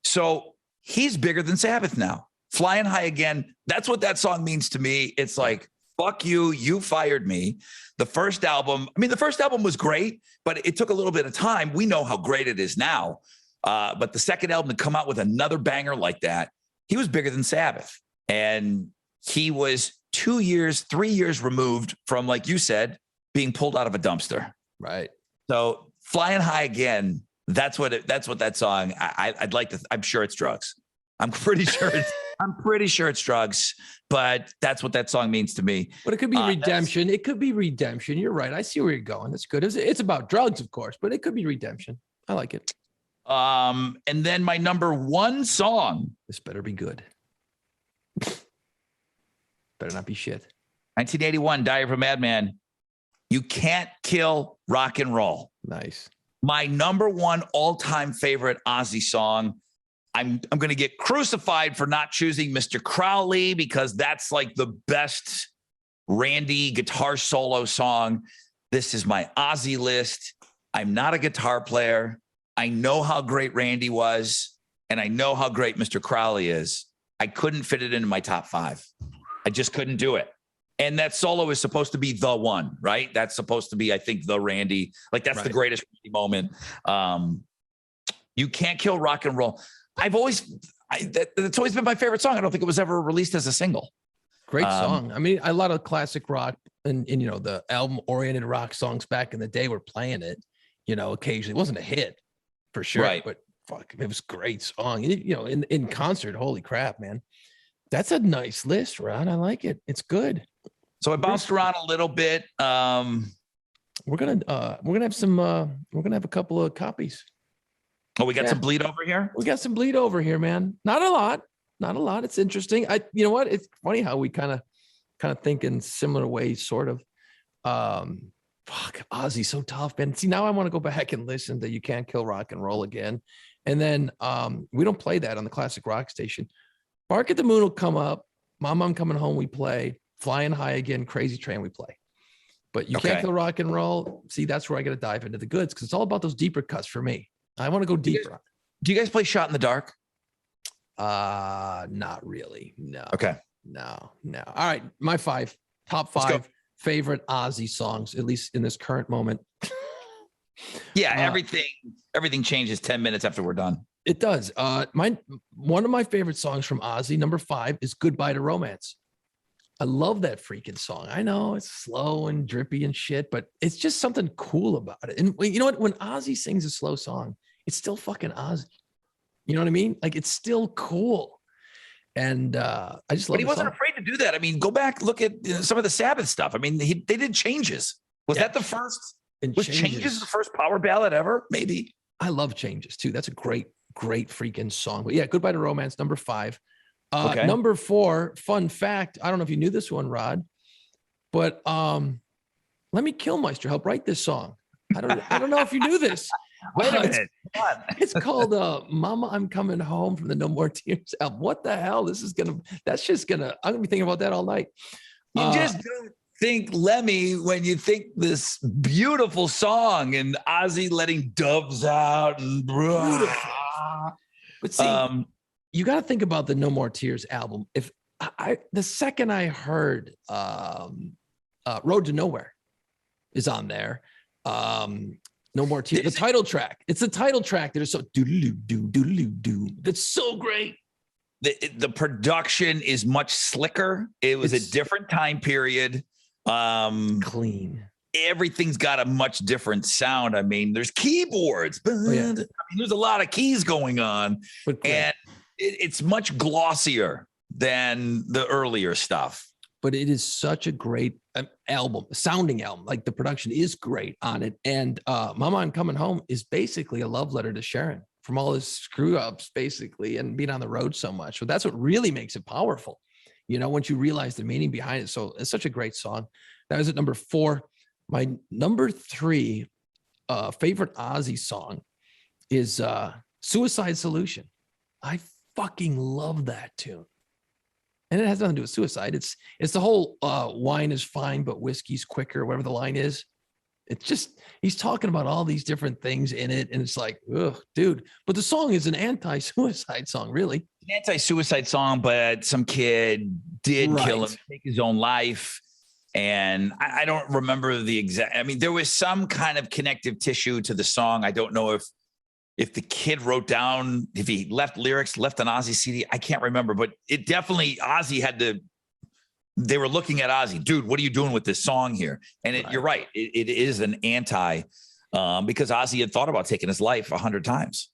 So he's bigger than Sabbath now. Flying High Again. That's what that song means to me. It's like, fuck you. You fired me. The first album was great, but it took a little bit of time. We know how great it is now. But the second album to come out with another banger like that, he was bigger than Sabbath. And he was 2 years, 3 years removed from, like you said, being pulled out of a dumpster. Right. So Flying High Again, that's what that song, I'd like to, I'm sure it's drugs. I'm pretty sure it's drugs, but that's what that song means to me. But it could be redemption. It could be redemption. You're right. I see where you're going. That's good. It's about drugs, of course, but it could be redemption. I like it. And then my number 1 song. This better be good. Better not be shit. 1981, Diary of a Madman. You Can't Kill Rock and Roll. Nice. My number 1 all-time favorite Ozzy song. I'm going to get crucified for not choosing Mr. Crowley because that's like the best Randy guitar solo song. This is my Ozzy list. I'm not a guitar player. I know how great Randy was, and I know how great Mr. Crowley is. I couldn't fit it into my top 5. I just couldn't do it. And that solo is supposed to be the one, right? That's supposed to be, I think, the Randy. Like, that's the greatest Randy moment. You Can't Kill Rock and Roll. That's always been my favorite song. I don't think it was ever released as a single. Great song. I mean, a lot of classic rock and you know, the album-oriented rock songs back in the day were playing it, you know, occasionally. It wasn't a hit for sure, right, but fuck, it was a great song. You know, in concert, holy crap, man. That's a nice list, Ron. I like it. It's good. So I bounced around a little bit. We're gonna have a couple of copies. Oh, we got some bleed over here? We got some bleed over here, man. Not a lot. It's interesting. You know what? It's funny how we kind of think in similar ways, sort of. Fuck, Ozzy's so tough, man. See, now I want to go back and listen to You Can't Kill Rock and Roll again. And then we don't play that on the classic rock station. Bark at the Moon will come up. Mama, I'm Coming Home, we play. Flying High Again, Crazy Train, we play. But You Can't Kill Rock and Roll, see, that's where I got to dive into the goods because it's all about those deeper cuts for me. I want to go deeper. Do you guys play Shot in the Dark? Not really. No. Okay. No. All right. My top 5 favorite Ozzy songs, at least in this current moment. Yeah. Everything changes 10 minutes after we're done. It does. One of my favorite songs from Ozzy, number 5, is Goodbye to Romance. I love that freaking song. I know it's slow and drippy and shit, but it's just something cool about it. And you know what? When Ozzy sings a slow song, it's still fucking Ozzy. You know what I mean? Like, it's still cool. And I just love But he the wasn't song. afraid to do that. I mean, go back, look at some of the Sabbath stuff. I mean, they did Changes. Was that the first? And Was Changes the first power ballad ever? Maybe. I love Changes too. That's a great freaking song. But yeah, Goodbye to Romance, number 5. Okay. Number 4, fun fact. I don't know if you knew this one, Rod, but Let Me Killmeister helped write this song. I don't know if you knew this. Wait a minute. It's called Mama, I'm Coming Home from the No More Tears album. What the hell? I'm gonna be thinking about that all night. You just don't think Lemmy when you think this beautiful song and Ozzy letting doves out and But see, you got to think about the No More Tears album. If the second I heard Road to Nowhere is on there, No More Tears, the title track. It's the title track that is so do. That's so great. The production is much slicker. It was a different time period. Clean. Everything's got a much different sound. I mean, there's keyboards, but I mean, there's a lot of keys going on, and it's much glossier than the earlier stuff. But it is such a great sounding album. Like the production is great on it. And Mama, I'm Coming Home is basically a love letter to Sharon from all his screw ups, basically, and being on the road so much. So that's what really makes it powerful. You know, once you realize the meaning behind it. So it's such a great song. That was at number 4. My number 3 favorite Ozzy song is Suicide Solution. I fucking love that tune. And it has nothing to do with suicide. It's the whole wine is fine, but whiskey's quicker, whatever the line is. It's just, he's talking about all these different things in it. And it's like, ugh, dude. But the song is an anti-suicide song, really. An anti-suicide song, but some kid did kill him, take his own life. And I don't remember the exact, I mean, there was some kind of connective tissue to the song. I don't know if the kid wrote down, if he left lyrics, left an Ozzy CD, I can't remember, but it definitely, Ozzy they were looking at Ozzy, dude, what are you doing with this song here? And you're right. It is an anti, because Ozzy had thought about taking his life 100 times.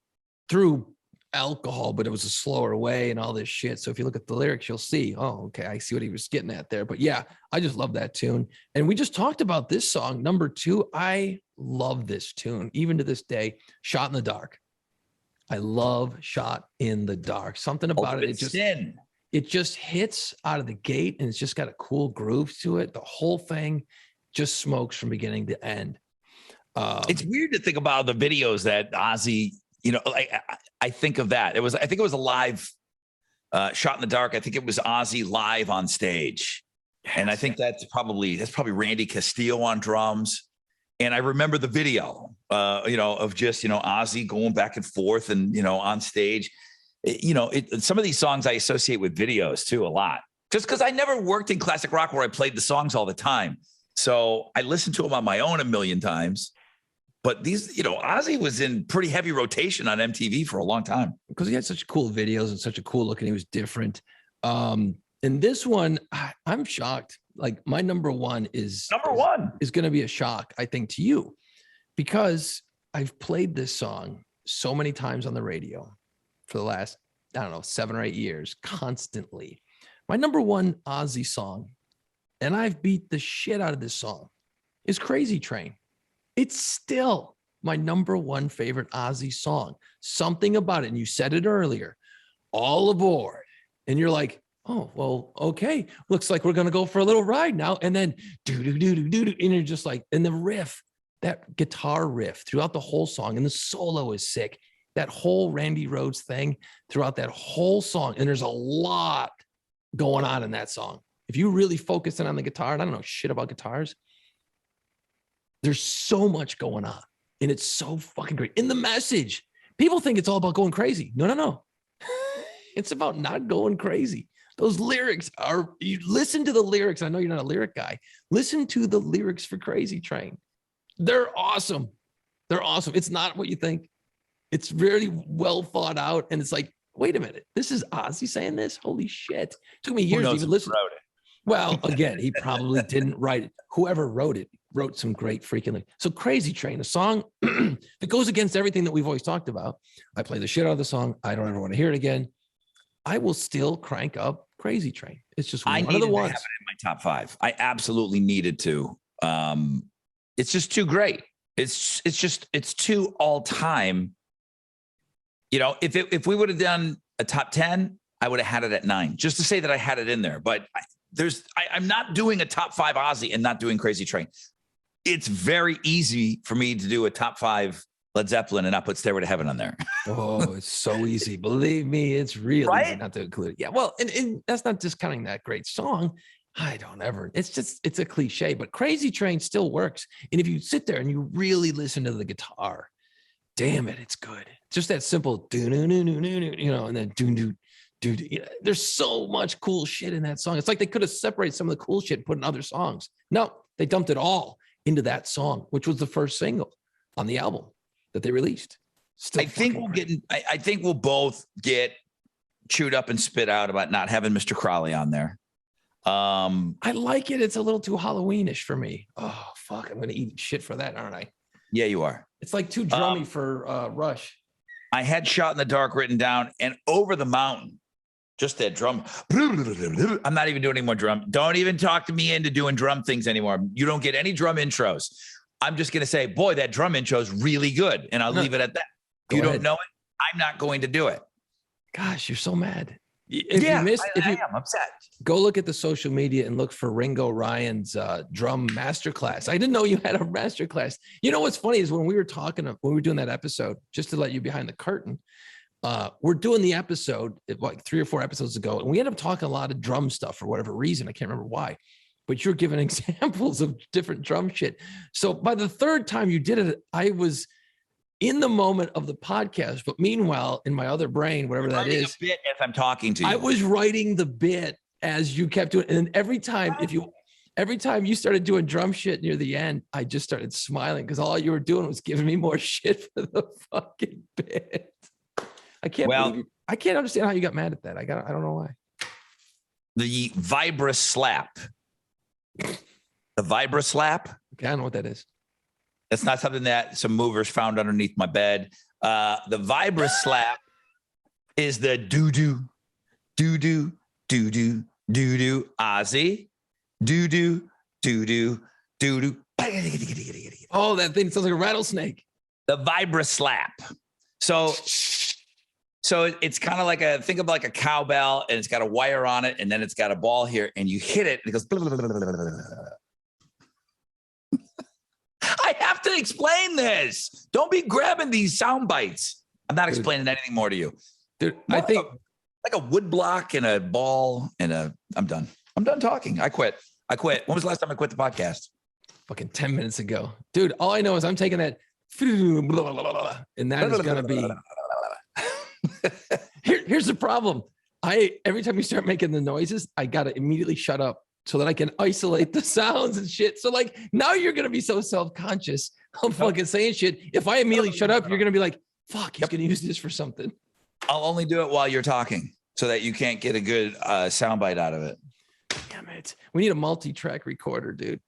Through alcohol, but it was a slower way and all this shit. So if you look at the lyrics, you'll see, oh, okay, I see what he was getting at there. But yeah, I just love that tune. And we just talked about this song, number 2. I love this tune, even to this day, Shot in the Dark. I love Shot in the Dark. Something about it. It just hits out of the gate, and it's just got a cool groove to it. The whole thing just smokes from beginning to end. It's weird to think about the videos that Ozzy, you know, I think of that. I think it was a live Shot in the Dark. I think it was Ozzy live on stage. Yes. And I think that's probably Randy Castillo on drums. And I remember the video, of just, Ozzy going back and forth and, on stage. Some of these songs I associate with videos too a lot, just because I never worked in classic rock where I played the songs all the time. So I listened to them on my own a million times. But these, Ozzy was in pretty heavy rotation on MTV for a long time. Because he had such cool videos and such a cool look, and he was different. And this one, I'm shocked. Like my number 1 is going to be a shock, I think, to you, because I've played this song so many times on the radio for the last, 7 or 8 years, constantly. My number 1 Ozzy song, and I've beat the shit out of this song, is Crazy Train. It's still my number 1 favorite Ozzy song. Something about it, and you said it earlier, all aboard. And you're like, oh, well, okay. Looks like we're going to go for a little ride now. And then do-do-do-do-do-do. And you're just like, and the riff, that guitar riff throughout the whole song, and the solo is sick. That whole Randy Rhoads thing throughout that whole song. And there's a lot going on in that song. If you really focus in on the guitar, and I don't know shit about guitars, there's so much going on. And it's so fucking great. In the message, people think it's all about going crazy. No. It's about not going crazy. Those lyrics you listen to the lyrics. I know you're not a lyric guy. Listen to the lyrics for Crazy Train. They're awesome. It's not what you think. It's really well thought out. And it's like, wait a minute. This is Ozzy saying this? Holy shit. It took me years to even listen. Well, again, he probably didn't write it. Whoever wrote it wrote some great freaking. So Crazy Train, a song that goes against everything that we've always talked about. I play the shit out of the song. I don't ever want to hear it again. I will still crank up Crazy Train. It's just I one of needed the to ones. have it in my top 5. I absolutely needed to. It's just too great. It's too all time. You know, if we would have done a top 10, I would have had it at 9, just to say that I had it in there. But I'm not doing a top 5 Ozzy and not doing Crazy Train. It's very easy for me to do a top 5 Led Zeppelin and not put Stairway to Heaven on there. Oh, it's so easy. Believe me, it's real easy not to include it. Yeah, well, and that's not discounting that great song. It's a cliche, but Crazy Train still works. And if you sit there and you really listen to the guitar, damn it, it's good. Just that simple, you know, and then do. There's so much cool shit in that song. It's like they could have separated some of the cool shit and put in other songs. No, they dumped it all into that song, which was the first single on the album that they released. I think we'll both get chewed up and spit out about not having Mr. Crowley on there. I like it. It's a little too Halloweenish for me. Oh, fuck. I'm going to eat shit for that, aren't I? Yeah, you are. It's like too drummy for Rush. I had Shot in the Dark written down, and Over the Mountain, just that drum. I'm not even doing any more drum. Don't even talk to me into doing drum things anymore. You don't get any drum intros. I'm just going to say, boy, that drum intro is really good. And I'll leave it at that. If you don't know it, I'm not going to do it. Gosh, you're so mad. I am upset. Go look at the social media and look for Ringo Ryan's drum masterclass. I didn't know you had a masterclass. You know what's funny is when we were doing that episode, just to let you behind the curtain, we're doing the episode like 3 or 4 episodes ago, and we ended up talking a lot of drum stuff for whatever reason. I can't remember why, but you're giving examples of different drum shit. So by the 3rd time you did it, I was in the moment of the podcast, but meanwhile, in my other brain, whatever that is, a bit as I'm talking to you, I was writing the bit as you kept doing. And every time you started doing drum shit near the end, I just started smiling because all you were doing was giving me more shit for the fucking bit. I can't understand how you got mad at that. I don't know why. The Vibra slap. The Vibra slap. Okay, I don't know what that is. That's not something that some movers found underneath my bed. The Vibra slap is the doo-doo, doo-doo, doo-doo, doo-doo, Ozzy, doo-doo, doo-doo, doo-doo. Oh, that thing sounds like a rattlesnake. The Vibra slap. So it's kind of like think of like a cowbell, and it's got a wire on it, and then it's got a ball here, and you hit it, and it goes. Blah, blah, blah, blah, blah, blah. I have to explain this. Don't be grabbing these sound bites. I'm not explaining anything more to you. Dude, I think like a wood block and a ball and I'm done. I'm done talking. I quit. When was the last time I quit the podcast? Fucking 10 minutes ago. Dude, all I know is I'm taking that and that is going to be. Here's the problem. Every time you start making the noises, I got to immediately shut up so that I can isolate the sounds and shit. So like now you're going to be so self-conscious of fucking saying shit. If I immediately shut up, you're going to be like, fuck, he's going to use this for something. I'll only do it while you're talking so that you can't get a good soundbite out of it. Damn it. We need a multi-track recorder, dude.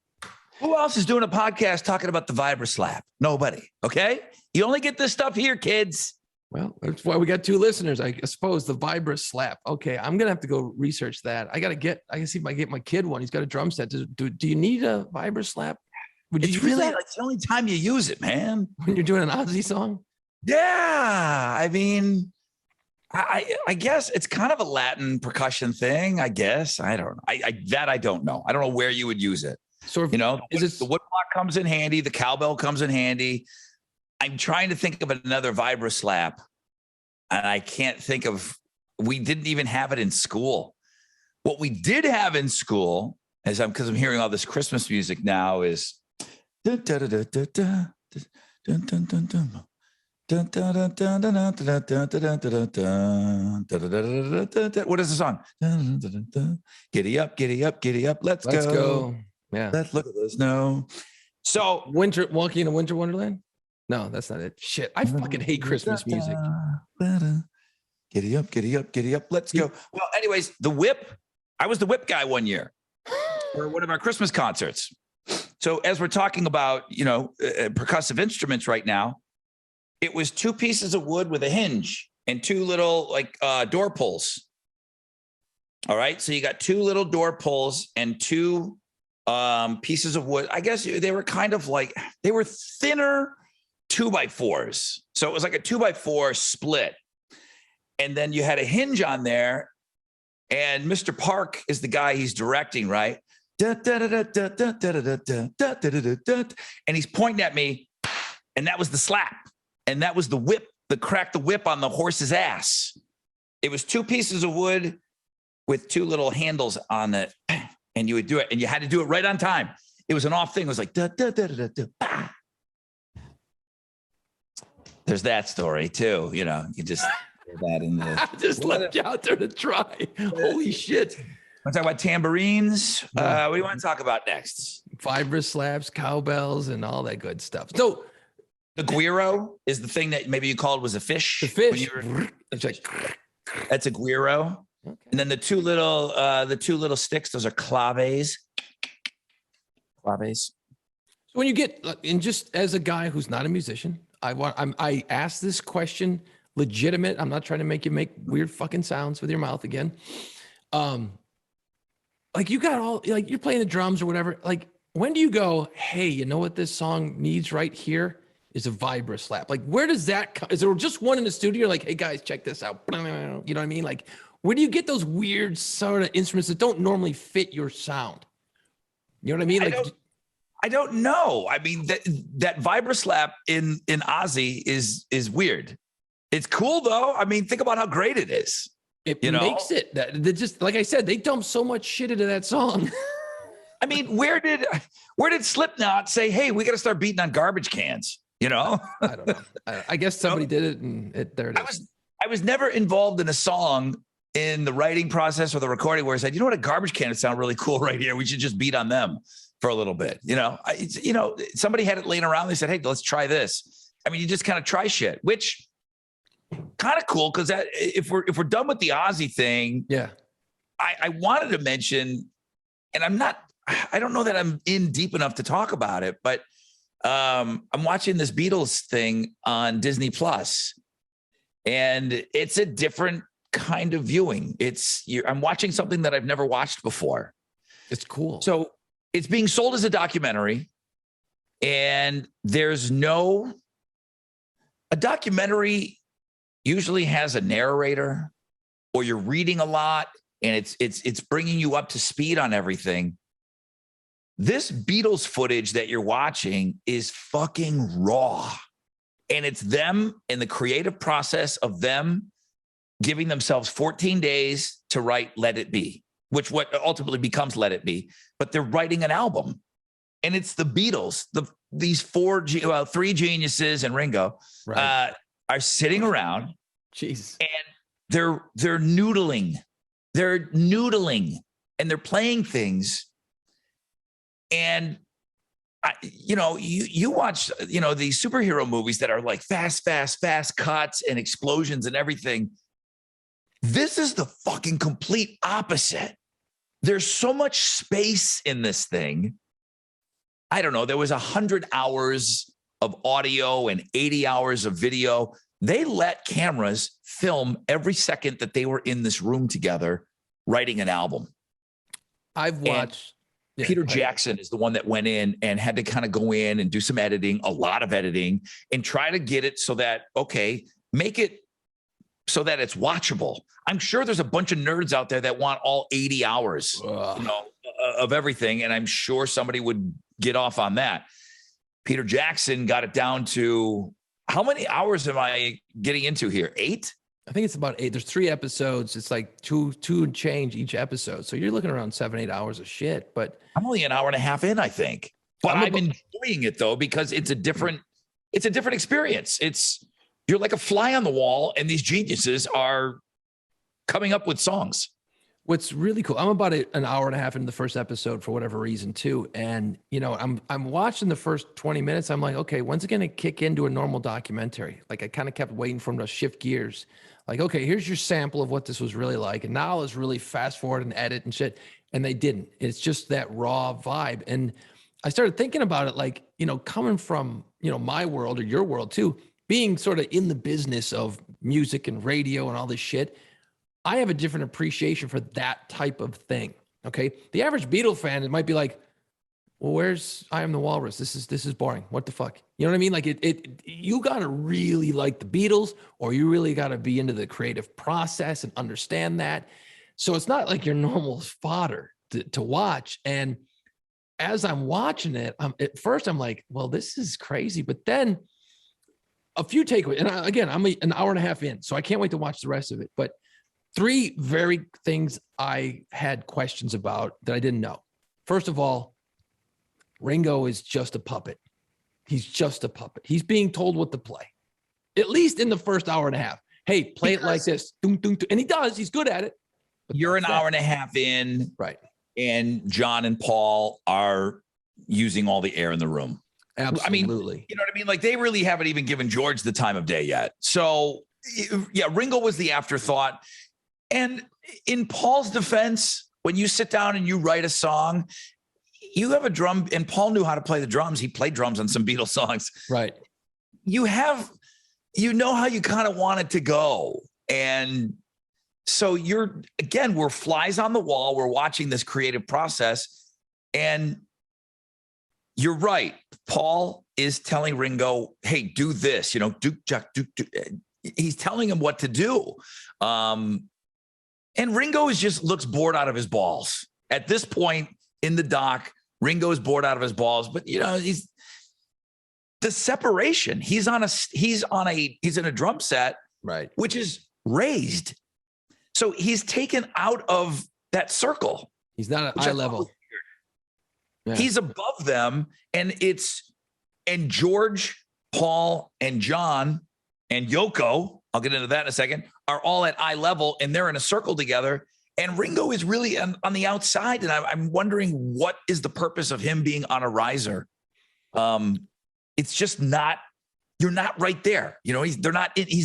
Who else is doing a podcast talking about the Vibra slap? Nobody. Okay. You only get this stuff here, kids. Well, that's why we got 2 listeners. I suppose the Vibra slap. Okay, I'm gonna have to go research that. I can see if I get my kid one. He's got a drum set. Do you need a Vibra slap? It's really like the only time you use it, man. When you're doing an Ozzy song? Yeah, I mean, I guess it's kind of a Latin percussion thing. I guess I don't know. I don't know. I don't know where you would use it. So the wood block comes in handy. The cowbell comes in handy. I'm trying to think of another Vibra slap, and I can't think of. We didn't even have it in school. What we did have in school, because I'm hearing all this Christmas music now, is. What is the song? Giddy up, giddy up, giddy up. Let's go. Yeah. Let's look at the snow. So Walking in a Winter Wonderland? No, that's not it. Shit. I fucking hate Christmas music. Giddy up, giddy up, giddy up. Let's go. Well, anyways, the whip. I was the whip guy one year for one of our Christmas concerts. So as we're talking about, percussive instruments right now, it was 2 pieces of wood with a hinge and 2 little door pulls. All right. So you got two little door pulls and two pieces of wood. I guess they were kind of like, they were thinner 2x4s. So it was like a 2x4 split. And then you had a hinge on there. And Mr. Park is the guy he's directing, right? And he's pointing at me. And that was the slap. And that was the whip, the crack the whip on the horse's ass. It was two pieces of wood with two little handles on it. And you would do it. And you had to do it right on time. It was an off thing. It was like, There's that story too. You know, you just that in the. I just left you out there to try. Holy shit. Want to talk about tambourines? What do you want to talk about next? Fibrous slaps, cowbells, and all that good stuff. So the guiro is the thing that maybe you called was a fish. the fish. It's like that's a guiro. Okay. And then the two little sticks, those are claves. Claves. So when you get, and just as a guy who's not a musician, I ask this question legitimate. I'm not trying to make you make weird fucking sounds with your mouth again. Like you got all, like you're playing the drums or whatever. Like when do you go, hey, you know what this song needs right here is a vibra slap? Like where does that come? Is there just one in the studio? Like, hey guys, check this out. You know what I mean? Like where do you get those weird sort of instruments that don't normally fit your sound? You know what I mean? Like I don't know. I mean, that vibra slap in Ozzy is weird. It's cool though. I mean, think about how great it is. it makes it that just like I said, they dump so much shit into that song. I mean, where did Slipknot say, "Hey, we got to start beating on garbage cans"? You know, I don't know. I guess somebody did it, and there it is. I was never involved in a song in the writing process or the recording where I said, you know what, a garbage can would sound really cool right here. We should just beat on them for a little bit. You know, somebody had it laying around. They said, hey, let's try this. I mean, you just kind of try shit, which kind of cool because if we're done with the Ozzy thing, Yeah. I wanted to mention, and I don't know that I'm in deep enough to talk about it, but I'm watching this Beatles thing on Disney Plus, and it's a different kind of viewing. I'm watching something that I've never watched before. It's cool. So it's being sold as a documentary, and a documentary usually has a narrator, or you're reading a lot, and it's bringing you up to speed on everything. This Beatles footage that you're watching is fucking raw. And it's them and the creative process of them giving themselves 14 days to write Let It Be, which what ultimately becomes Let It Be. But they're writing an album. And it's the Beatles, these three geniuses and Ringo Right. are sitting around. Jeez. And they're noodling. They're noodling and they're playing things. And you watch, these superhero movies that are like fast cuts and explosions and everything. This is the fucking complete opposite. There's so much space in this thing. I don't know. There was 100 hours of audio and 80 hours of video. They let cameras film every second that they were in this room together writing an album. I've watched. Peter Jackson is the one that went in and had to kind of go in and do some editing, a lot of editing, and try to get it so that, make it so that it's watchable. I'm sure there's a bunch of nerds out there that want all 80 hours of everything. And I'm sure somebody would get off on that. Peter Jackson got it down to, how many hours am I getting into here? 8? I think it's about 8. There's 3 episodes. It's like two and change each episode. So you're looking around 7-8 hours of shit. But I'm only an hour and a half in, I think. But I'm enjoying it though, because it's a different experience. You're like a fly on the wall, and these geniuses are coming up with songs. What's really cool, I'm about an hour and a half into the first episode for whatever reason too. And I'm watching the first 20 minutes. I'm like, okay, when's it going to kick into a normal documentary? Like I kind of kept waiting for them to shift gears. Like, okay, here's your sample of what this was really like. And now let's really fast forward and edit and shit. And they didn't. It's just that raw vibe. And I started thinking about it like, coming from, my world or your world too, being sort of in the business of music and radio and all this shit. I have a different appreciation for that type of thing. Okay. The average Beatle fan, it might be like, well, where's I Am the Walrus? This is boring. What the fuck? You know what I mean? Like you got to really like the Beatles, or you really got to be into the creative process and understand that. So it's not like your normal fodder to watch. And as I'm watching it, at first I'm like, well, this is crazy. But then a few takeaways. And again, I'm an hour and a half in, so I can't wait to watch the rest of it. But 3 very things I had questions about that I didn't know. First of all, Ringo is just a puppet. He's just a puppet. He's being told what to play, at least in the first hour and a half. Hey, play it like this. Doom, doom, doom. And he does. He's good at it. You're an hour and a half in. Right. And John and Paul are using all the air in the room. Absolutely. I mean, you know what I mean? Like, they really haven't even given George the time of day yet. So, yeah, Ringo was the afterthought. And in Paul's defense, when you sit down and you write a song, you have a drum, and Paul knew how to play the drums. He played drums on some Beatles songs. Right. You know how you kind of want it to go. And so we're flies on the wall. We're watching this creative process. And you're right. Paul is telling Ringo, hey, do this, do. He's telling him what to do. And Ringo looks bored out of his balls. At this point in the doc, Ringo is bored out of his balls, but he's the separation. He's in a drum set, right, which is raised. So he's taken out of that circle. He's not at eye level. Yeah. He's above them, and George, Paul, and John, and Yoko, I'll get into that in a second, are all at eye level, and they're in a circle together. And Ringo is really on the outside, and I'm wondering what is the purpose of him being on a riser. It's just not. You're not right there. He's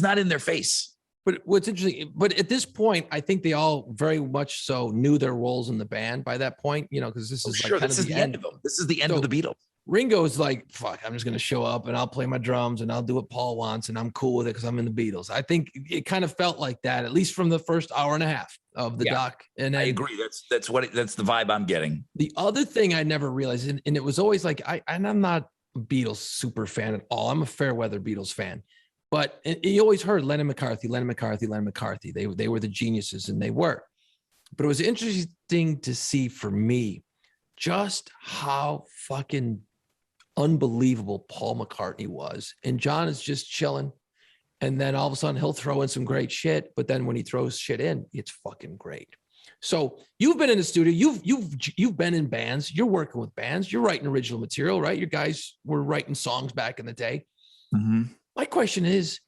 not in their face. But what's interesting, but at this point, I think they all very much so knew their roles in the band by that point, because this is like this is the end of them. This is the end of the Beatles. Ringo's like, fuck, I'm just going to show up and I'll play my drums and I'll do what Paul wants and I'm cool with it because I'm in the Beatles. I think it kind of felt like that, at least from the first hour and a half of the doc. And I agree. That's the vibe I'm getting. The other thing I never realized, and it was always like, I'm not a Beatles super fan at all. I'm a fair weather Beatles fan. But you always heard Lennon McCarthy. They were the geniuses, and they were. But it was interesting to see for me just how fucking unbelievable Paul McCartney was. And John is just chilling. And then all of a sudden he'll throw in some great shit. But then when he throws shit in, it's fucking great. So you've been in the studio. You've been in bands. You're working with bands. You're writing original material, right? You guys were writing songs back in the day. Mm-hmm. My question is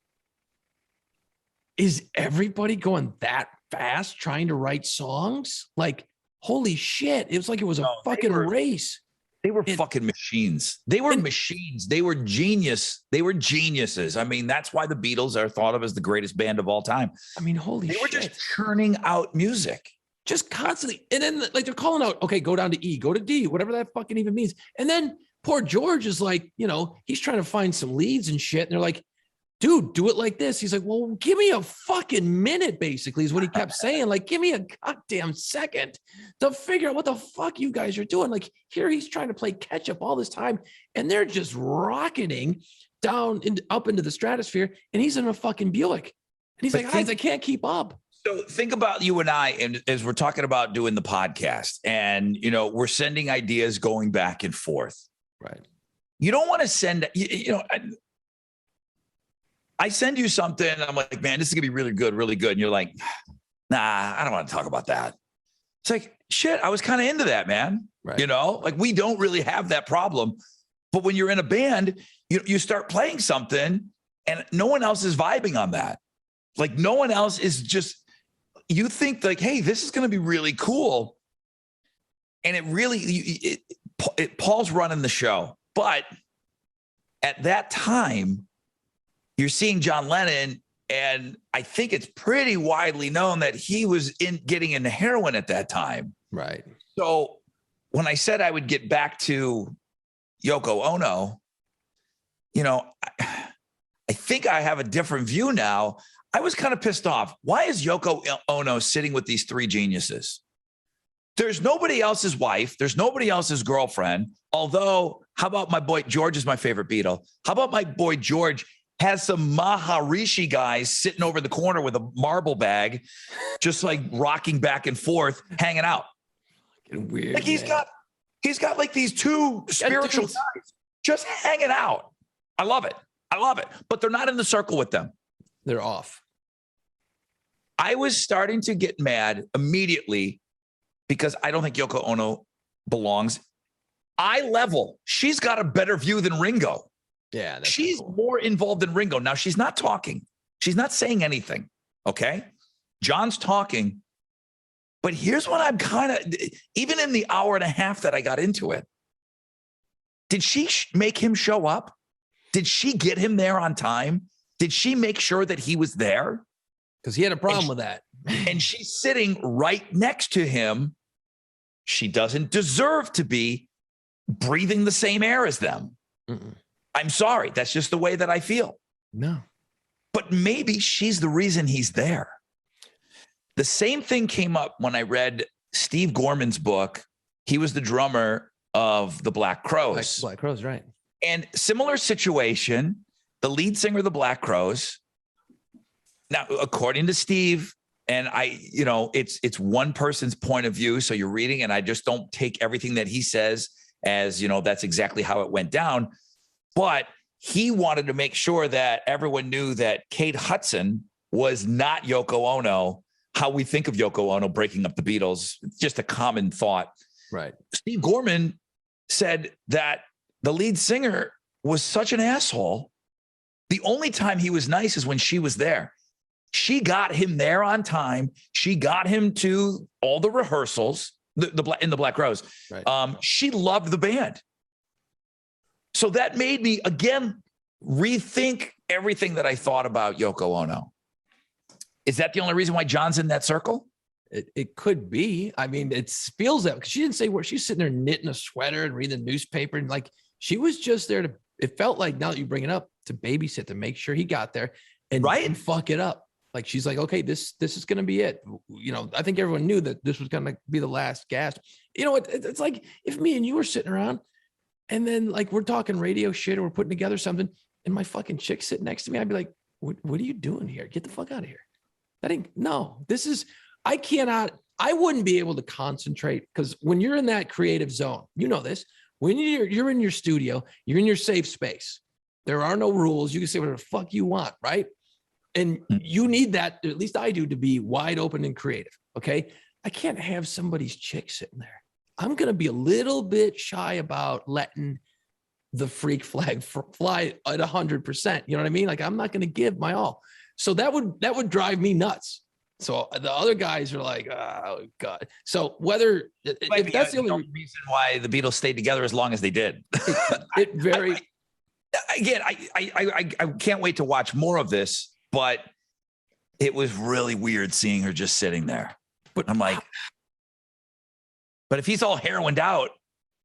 everybody going that fast trying to write songs? Like, holy shit. It was like it was a fucking race. They were fucking machines. They were machines. They were genius. They were geniuses. I mean, that's why the Beatles are thought of as the greatest band of all time. I mean, holy shit. They were just churning out music. Just constantly. And then like they're calling out, okay, go down to E, go to D, whatever that fucking even means. And then poor George is like, he's trying to find some leads and shit. And they're like, dude, do it like this. He's like, well, give me a fucking minute, basically, is what he kept saying. Like, give me a goddamn second to figure out what the fuck you guys are doing. Like, here he's trying to play catch up all this time, and they're just rocketing down up into the stratosphere, and he's in a fucking Buick. And he's like, guys, I can't keep up. So think about you and I, and as we're talking about doing the podcast, and, we're sending ideas going back and forth. Right. You don't want to send, I send you something and I'm like, man, this is gonna be really good, really good. And you're like, nah, I don't want to talk about that. It's like, shit, I was kind of into that, man. Right. Like we don't really have that problem. But when you're in a band, you start playing something and no one else is vibing on that. Like no one else is just, you think like, hey, this is going to be really cool. And it really, Paul's running the show. But at that time, you're seeing John Lennon, and I think it's pretty widely known that he was getting into heroin at that time. Right. So when I said I would get back to Yoko Ono, I think I have a different view now. I was kind of pissed off. Why is Yoko Ono sitting with these three geniuses? There's nobody else's wife. There's nobody else's girlfriend. Although, how about my boy George is my favorite Beatle? How about my boy George has some Maharishi guys sitting over the corner with a marble bag, just like rocking back and forth, hanging out. Weird. Like he's got like these two spiritual guys just hanging out. I love it. I love it. But they're not in the circle with them. They're off. I was starting to get mad immediately because I don't think Yoko Ono belongs. Eye level, she's got a better view than Ringo. Yeah, that's she's cool. more involved than Ringo. Now, she's not talking. She's not saying anything. Okay. John's talking. But here's what I'm kind of, even in the hour and a half that I got into it, did she make him show up? Did she get him there on time? Did she make sure that he was there? Because he had a problem with that. And she's sitting right next to him. She doesn't deserve to be breathing the same air as them. Mm-mm. I'm sorry. That's just the way that I feel. No. But maybe she's the reason he's there. The same thing came up when I read Steve Gorman's book. He was the drummer of the Black Crowes. Black Crowes, right. And similar situation, the lead singer of the Black Crowes. Now, according to Steve, and it's one person's point of view. So you're reading, and I just don't take everything that he says as, that's exactly how it went down. But he wanted to make sure that everyone knew that Kate Hudson was not Yoko Ono, how we think of Yoko Ono breaking up the Beatles. It's just a common thought. Right. Steve Gorman said that the lead singer was such an asshole. The only time he was nice is when she was there. She got him there on time. She got him to all the rehearsals in the Black Crowes. Right. She loved the band. So that made me, again, rethink everything that I thought about Yoko Ono. Is that the only reason why John's in that circle? It could be. I mean, it feels that because she didn't say where she's sitting there knitting a sweater and reading the newspaper. And like, she was just there to, it felt like, now that you bring it up, to babysit, to make sure he got there and fuck it up. Like, she's like, okay, this is going to be it. I think everyone knew that this was going to be the last gasp. It's like if me and you were sitting around and then like we're talking radio shit or we're putting together something and my fucking chick sitting next to me, I'd be like, what are you doing here? Get the fuck out of here. I wouldn't be able to concentrate because when you're in that creative zone, this, when you're in your studio, you're in your safe space. There are no rules. You can say whatever the fuck you want, right? And you need that, at least I do, to be wide open and creative. Okay. I can't have somebody's chick sitting there. I'm going to be a little bit shy about letting the freak flag fly at 100%. You know what I mean? Like, I'm not going to give my all. So that would drive me nuts. So the other guys are like, oh God. So whether if that's the only reason why the Beatles stayed together as long as they did. I can't wait to watch more of this. But it was really weird seeing her just sitting there. But I'm like, but if he's all heroined out,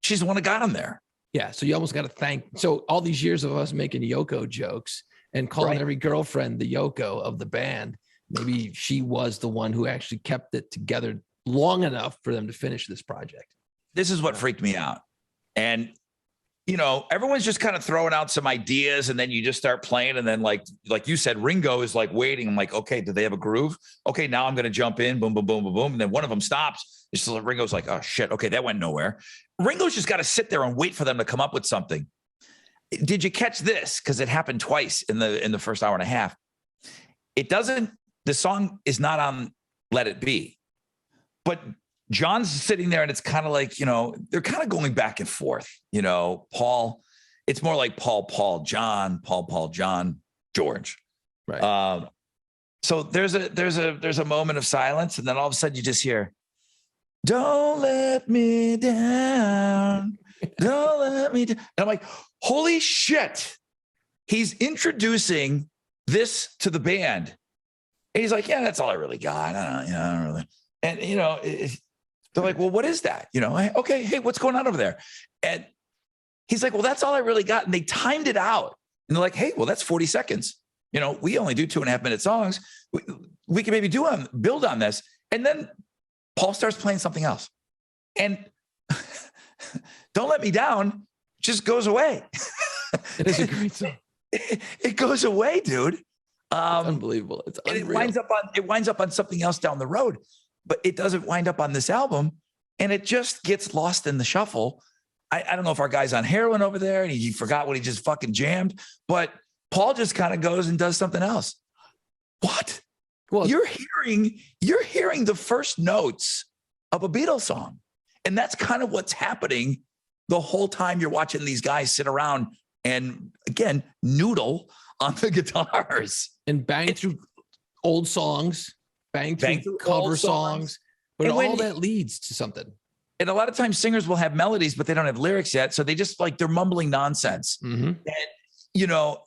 she's the one that got him there. Yeah. So you almost got to thank. So all these years of us making Yoko jokes and calling every girlfriend the Yoko of the band, maybe she was the one who actually kept it together long enough for them to finish this project. This is what freaked me out. And everyone's just kind of throwing out some ideas and then you just start playing. And then like you said, Ringo is like waiting. I'm like, okay, do they have a groove? Okay, now I'm going to jump in, boom, boom, boom, boom, boom. And then one of them stops. It's just like Ringo's like, oh shit. Okay. That went nowhere. Ringo's just got to sit there and wait for them to come up with something. Did you catch this? Cause it happened twice in the first hour and a half. The song is not on Let It Be, but John's sitting there and it's kind of like, they're kind of going back and forth, Paul, it's more like Paul, John, John, George. Right. So there's a moment of silence. And then all of a sudden you just hear, don't let me down. Don't let me down. And I'm like, holy shit. He's introducing this to the band. And he's like, yeah, that's all I really got. I don't really. And, they're like, well, what is that? Okay, hey, what's going on over there? And he's like, well, that's all I really got. And they timed it out. And they're like, hey, well, that's 40 seconds. You know, we only do 2.5-minute songs. We can maybe build on this. And then Paul starts playing something else. And Don't Let Me Down just goes away. It is a great song. It goes away, dude. It's unbelievable. It's unreal. It winds up on something else down the road, but it doesn't wind up on this album, and it just gets lost in the shuffle. I don't know if our guy's on heroin over there and he forgot what he just fucking jammed, but Paul just kind of goes and does something else. What? Well, you're hearing the first notes of a Beatles song, and that's kind of what's happening the whole time you're watching these guys sit around and, again, noodle on the guitars and bang through old songs, bang through cover songs, but all that leads to something. And a lot of times singers will have melodies, but they don't have lyrics yet. So they just they're mumbling nonsense. Mm-hmm. And,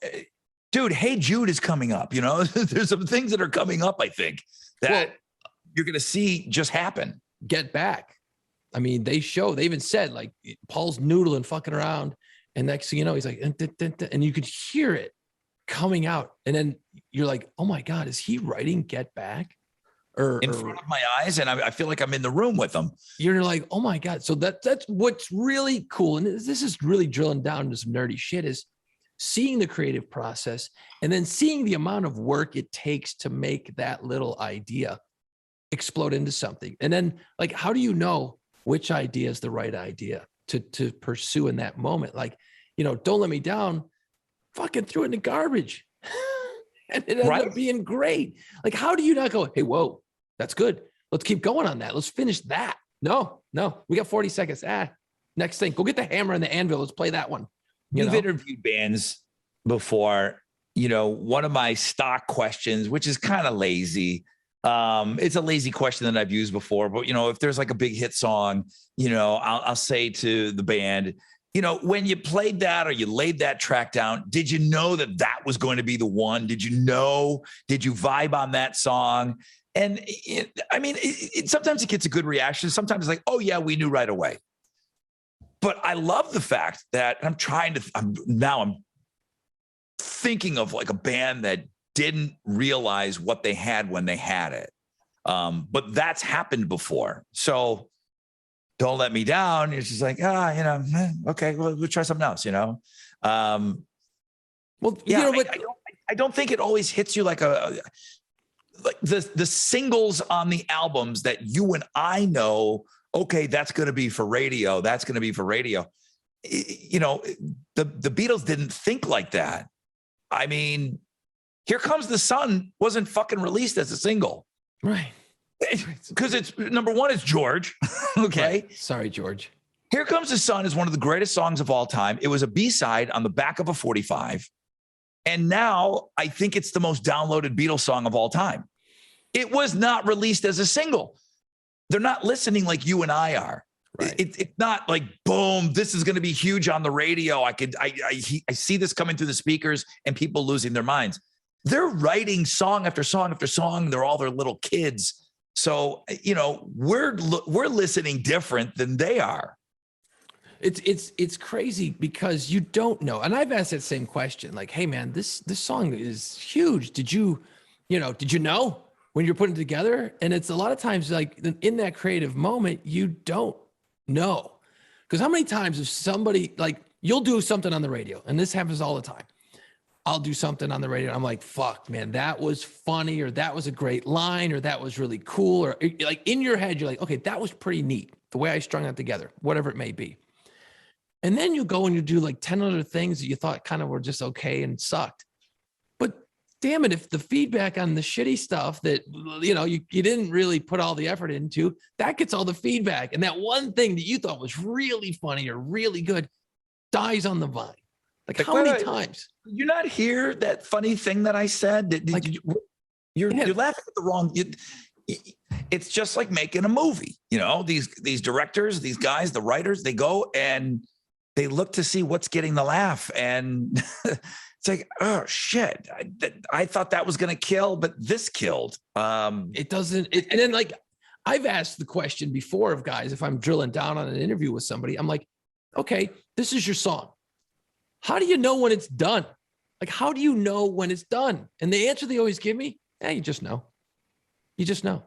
dude, Hey Jude is coming up. There's some things that are coming up, I think, that you're going to see just happen. Get Back. I mean, they even said, like, Paul's noodling, fucking around. And next thing you know, he's like, and you could hear it coming out. And then you're like, oh my God, is he writing Get Back? In front of my eyes, and I feel like I'm in the room with them. You're like, oh my God. So that's what's really cool. And this is really drilling down into some nerdy shit, is seeing the creative process and then seeing the amount of work it takes to make that little idea explode into something. And then, like, how do you know which idea is the right idea to pursue in that moment? Like, Don't Let Me Down, fucking threw it in the garbage. And it ended up being great. Like, how do you not go, hey, whoa, that's good. Let's keep going on that. Let's finish that. No, we got 40 seconds. Next thing, go get the hammer and the anvil. Let's play that one. We've interviewed bands before. One of my stock questions, which is kind of lazy. It's a lazy question that I've used before, but if there's like a big hit song, I'll say to the band, when you played that or you laid that track down, did you know that was going to be the one? Did you vibe on that song? And sometimes it gets a good reaction. Sometimes it's like, oh yeah, we knew right away. But I love the fact that I'm thinking of like a band that didn't realize what they had when they had it. But that's happened before. So Don't Let Me Down. It's just like, okay, well, we'll try something else, I don't think it always hits you like the singles on the albums that you and I know, okay, that's going to be for radio. That's going to be for radio. The Beatles didn't think like that. I mean, Here Comes the Sun wasn't fucking released as a single. Right. Because it's number one, it's George. Okay. Right. Sorry, George. Here Comes the Sun is one of the greatest songs of all time. It was a B-side on the back of a 45. And now I think it's the most downloaded Beatles song of all time. It was not released as a single. They're not listening like you and I are. Right. It's not like, boom, this is going to be huge on the radio. I see this coming through the speakers and people losing their minds. They're writing song after song after song. They're all their little kids. So, we're listening different than they are. It's crazy because you don't know. And I've asked that same question. Like, hey man, this song is huge. Did you know when you're putting it together? And it's a lot of times like in that creative moment, you don't know. Because how many times if somebody, like, you'll do something on the radio, and this happens all the time. I'll do something on the radio and I'm like, fuck, man, that was funny, or that was a great line, or that was really cool. Or like in your head, you're like, okay, that was pretty neat. The way I strung that together, whatever it may be. And then you go and you do like 10 other things that you thought kind of were just okay and sucked. But damn it, if the feedback on the shitty stuff that, you didn't really put all the effort into, that gets all the feedback. And that one thing that you thought was really funny or really good dies on the vine. Like how many times? Did you not hear that funny thing that I said? You're laughing at the wrong. It's just like making a movie. These directors, these guys, the writers, they go and they look to see what's getting the laugh. And it's like, oh shit, I thought that was going to kill, but this killed. It doesn't. And then like I've asked the question before of guys, if I'm drilling down on an interview with somebody, I'm like, okay, this is your song. How do you know when it's done? Like, how do you know when it's done? And the answer they always give me, you just know. You just know.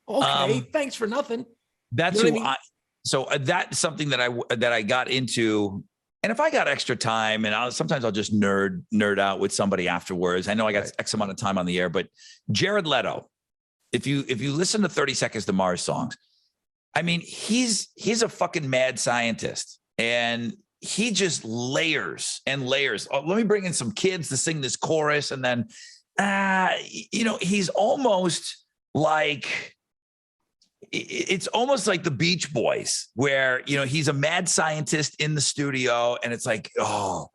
Okay, thanks for nothing. That's you know who what I mean? so that's something that I got into. And if I got extra time, and sometimes I'll just nerd out with somebody afterwards. I know I got X amount of time on the air, but Jared Leto, if you listen to 30 Seconds to Mars songs, I mean, he's a fucking mad scientist, and he just layers and layers. Oh, let me bring in some kids to sing this chorus, and then he's almost like, it's almost like the Beach Boys, where, he's a mad scientist in the studio, and it's like, oh,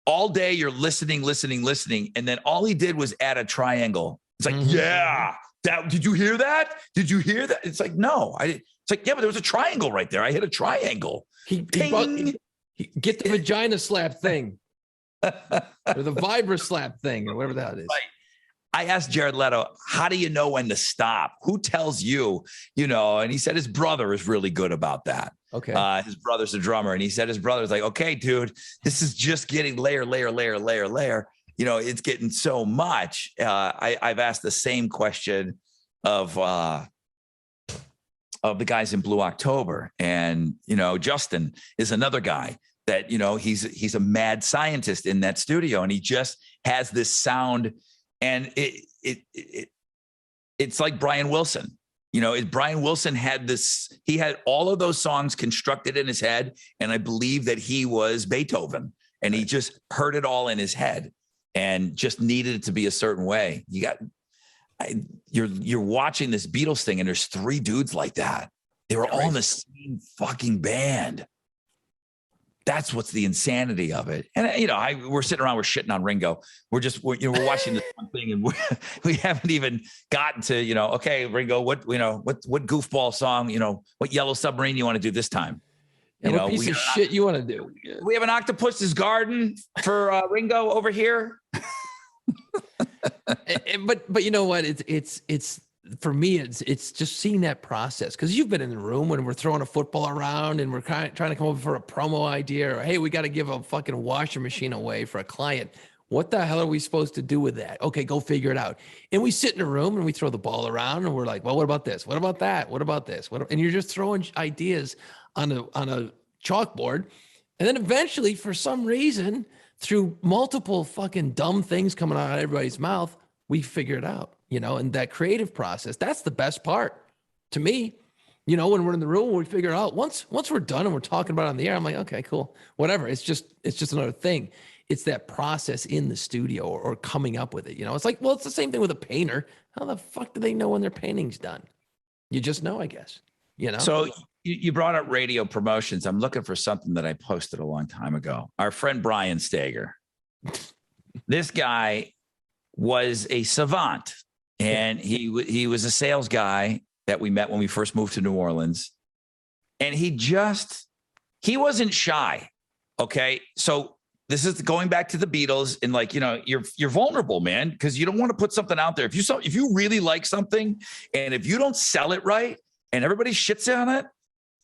all day you're listening. And then all he did was add a triangle. It's like, yeah, did you hear that? Did you hear that? It's like, no, it's like, yeah, but there was a triangle right there. I hit a triangle. He get the vagina slap thing or the vibra slap thing or whatever the hell it is. Right. I asked Jared Leto, how do you know when to stop? Who tells you, And he said his brother is really good about that. Okay. His brother's a drummer. And he said his brother's like, okay, dude, this is just getting layer. It's getting so much. I've asked the same question of the guys in Blue October. And, Justin is another guy that, he's a mad scientist in that studio. And he just has this sound. And it's like Brian Wilson. Brian Wilson had this, he had all of those songs constructed in his head. And I believe that he was Beethoven, and he just heard it all in his head and just needed it to be a certain way. You're watching this Beatles thing, and there's 3 dudes like that. They were all in the same fucking band. That's what's the insanity of it. And, we're sitting around, we're shitting on Ringo. We're watching this one thing, and we haven't even gotten to, okay, Ringo, what goofball song, what Yellow Submarine you want to do this time? What piece of shit you want to do? We have an Octopus's Garden for Ringo over here. But you know what? It's for me, it's just seeing that process, because you've been in the room when we're throwing a football around and we're trying to come up for a promo idea, or hey, we got to give a fucking washer machine away for a client. What the hell are we supposed to do with that? Okay, go figure it out. And we sit in a room and we throw the ball around, and we're like, well, what about this? What about that? What about this? And you're just throwing ideas on a chalkboard, and then eventually, for some reason, through multiple fucking dumb things coming out of everybody's mouth, we figure it out. And that creative process, that's the best part to me. When we're in the room, we figure it out. Once we're done and we're talking about it on the air, I'm like, okay, cool, whatever. It's just another thing. It's that process in the studio or coming up with it. It's like, well, it's the same thing with a painter. How the fuck do they know when their painting's done? You just know, I guess. So you brought up radio promotions. I'm looking for something that I posted a long time ago. Our friend Brian Stager. This guy was a savant. And he was a sales guy that we met when we first moved to New Orleans. And he wasn't shy. Okay. So this is going back to the Beatles, and like, you're vulnerable, man, because you don't want to put something out there. If you really like something, and if you don't sell it right and everybody shits on it,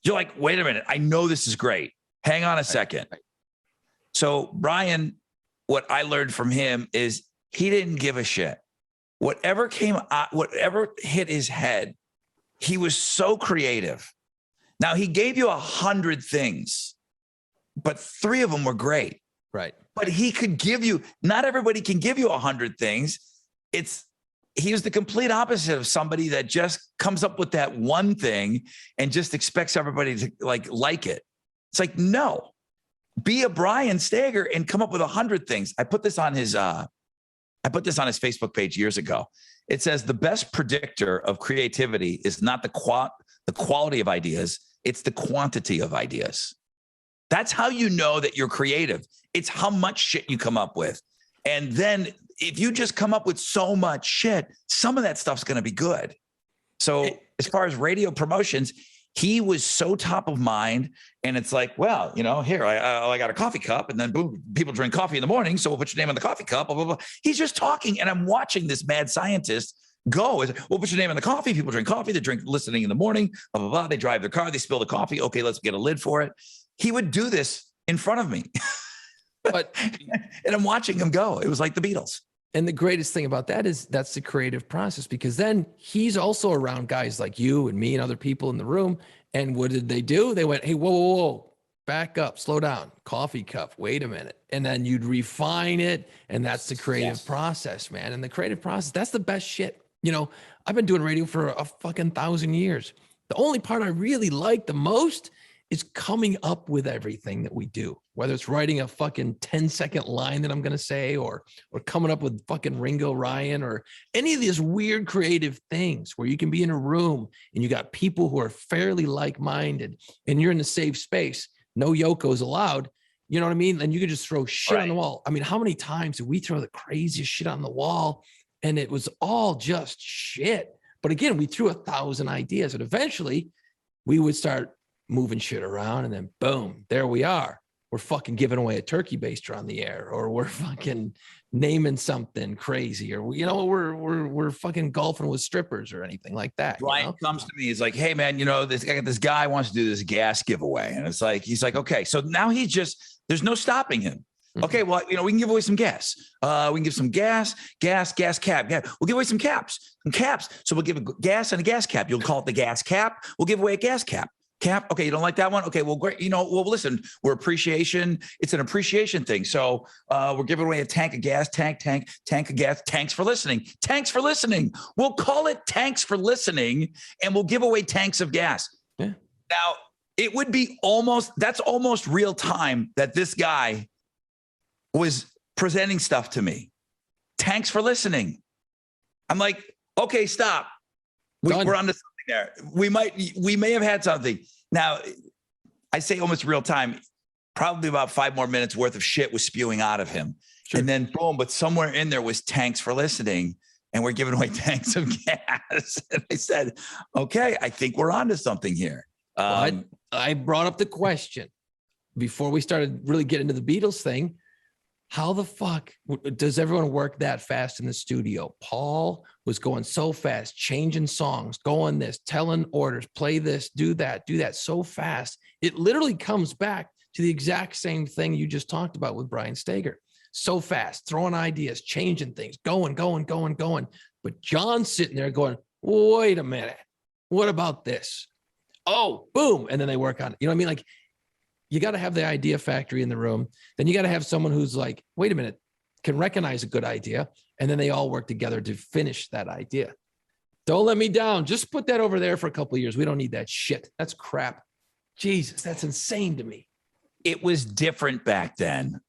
you're like, wait a minute, I know this is great. Hang on a second. Right. So Brian, what I learned from him is he didn't give a shit. Whatever hit his head, he was so creative. Now, he gave you 100 things, but 3 of them were great. Right. But he could give you, not everybody can give you 100 things. He was the complete opposite of somebody that just comes up with that one thing and just expects everybody to like it. It's like, no, be a Brian Stager and come up with 100 things. I put this on his Facebook page years ago. It says the best predictor of creativity is not the quality of ideas, it's the quantity of ideas. That's how you know that you're creative. It's how much shit you come up with. And then if you just come up with so much shit, some of that stuff's going to be good. So as far as radio promotions, he was so top of mind, and it's like, well, here, I got a coffee cup, and then boom, people drink coffee in the morning. So we'll put your name on the coffee cup, blah, blah, blah. He's just talking. And I'm watching this mad scientist go. We'll put your name on the coffee. People drink coffee. They drink listening in the morning, blah, blah, blah. They drive their car. They spill the coffee. Okay, let's get a lid for it. He would do this in front of me. But and I'm watching him go. It was like the Beatles. and the greatest thing about that is that's the creative process, because then he's also around guys like you and me and other people in the room. And what did they do? They went, hey, whoa, whoa, whoa, back up, slow down, coffee cup, wait a minute. And then you'd refine it. And that's the creative process, man. And the creative process, that's the best shit. You know, I've been doing radio for a fucking 1,000 years. The only part I really like the most is coming up with everything that we do, whether it's writing a fucking 10-second line that I'm going to say, or coming up with fucking Ringo Ryan, or any of these weird creative things where you can be in a room and you got people who are fairly like-minded and you're in a safe space. No Yoko's allowed. You know what I mean? And you can just throw shit on the wall. I mean, how many times did we throw the craziest shit on the wall and it was all just shit? But again, we threw 1,000 ideas, and eventually we would start moving shit around, and then boom, there we are. We're fucking giving away a turkey baster on the air, or we're fucking naming something crazy, or we're fucking golfing with strippers or anything like that. Brian comes to me, he's like, hey man, this guy wants to do this gas giveaway. And it's like, he's like, okay, so now there's no stopping him. Okay, well, we can give away some gas. We can give some gas cap. Yeah, we'll give away some caps. So we'll give a gas and a gas cap. You'll call it the gas cap. We'll give away a gas cap. Okay, you don't like that one? Okay, well, great. Well, listen, it's an appreciation thing. So we're giving away a tank of gas, tank of gas, tanks for listening. We'll call it tanks for listening, and we'll give away tanks of gas. Yeah. Now, it would be that's almost real time that this guy was presenting stuff to me. Tanks for listening. I'm like, okay, stop. We're on to something there. We may have had something. Now, I say almost real time, probably about 5 more minutes worth of shit was spewing out of him. Sure. And then boom, but somewhere in there was tanks for listening, and we're giving away tanks of gas. And I said, okay, I think we're on to something here. I brought up the question before we started really getting into the Beatles thing. How the fuck does everyone work that fast in the studio? Paul was going so fast, changing songs, going this, telling orders, play this, do that so fast. It literally comes back to the exact same thing you just talked about with Brian Steger. So fast, throwing ideas, changing things, going. But John's sitting there going, wait a minute, what about this? Oh, boom. And then they work on it. You know what I mean? Like, you got to have the idea factory in the room. Then you got to have someone who's like, wait a minute, can recognize a good idea. And then they all work together to finish that idea. Don't let me down. Just put that over there for a couple of years. We don't need that shit. That's crap. Jesus, that's insane to me. It was different back then.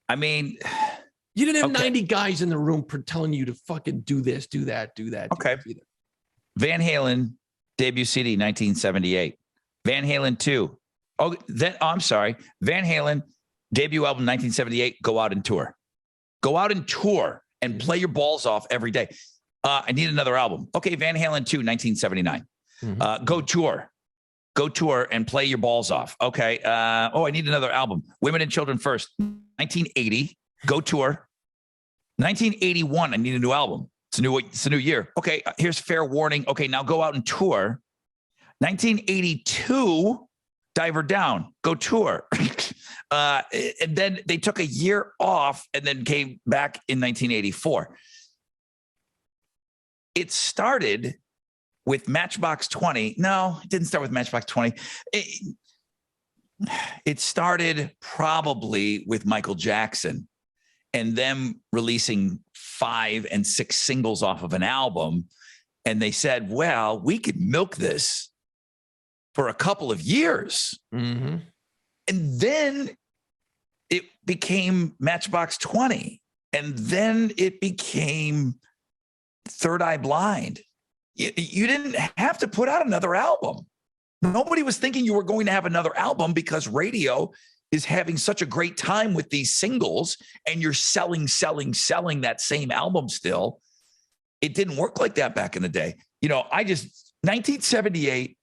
I mean, you didn't have 90 guys in the room telling you to fucking do this, do that. Okay. Van Halen, debut CD, 1978. Van Halen 2. I'm sorry. Van Halen, debut album, 1978, Go Out and Tour. Go out and tour and play your balls off every day. I need another album. Okay, Van Halen 2, 1979. Go tour and play your balls off. Okay. I need another album. Women and Children First, 1980, Go Tour. 1981, I need a new album. It's a new year. Okay, here's Fair Warning. Okay, now Go Out and Tour. 1982, Diver Down, Go Tour. And then they took a year off and then came back in 1984. It started with Matchbox 20. No, it didn't start with Matchbox 20. It started probably with Michael Jackson and them releasing 5 and 6 singles off of an album. And they said, well, we could milk this for a couple of years. Mm-hmm. And then it became Matchbox 20. And then it became Third Eye Blind. You didn't have to put out another album. Nobody was thinking you were going to have another album because radio is having such a great time with these singles and you're selling that same album still. It didn't work like that back in the day. 1978,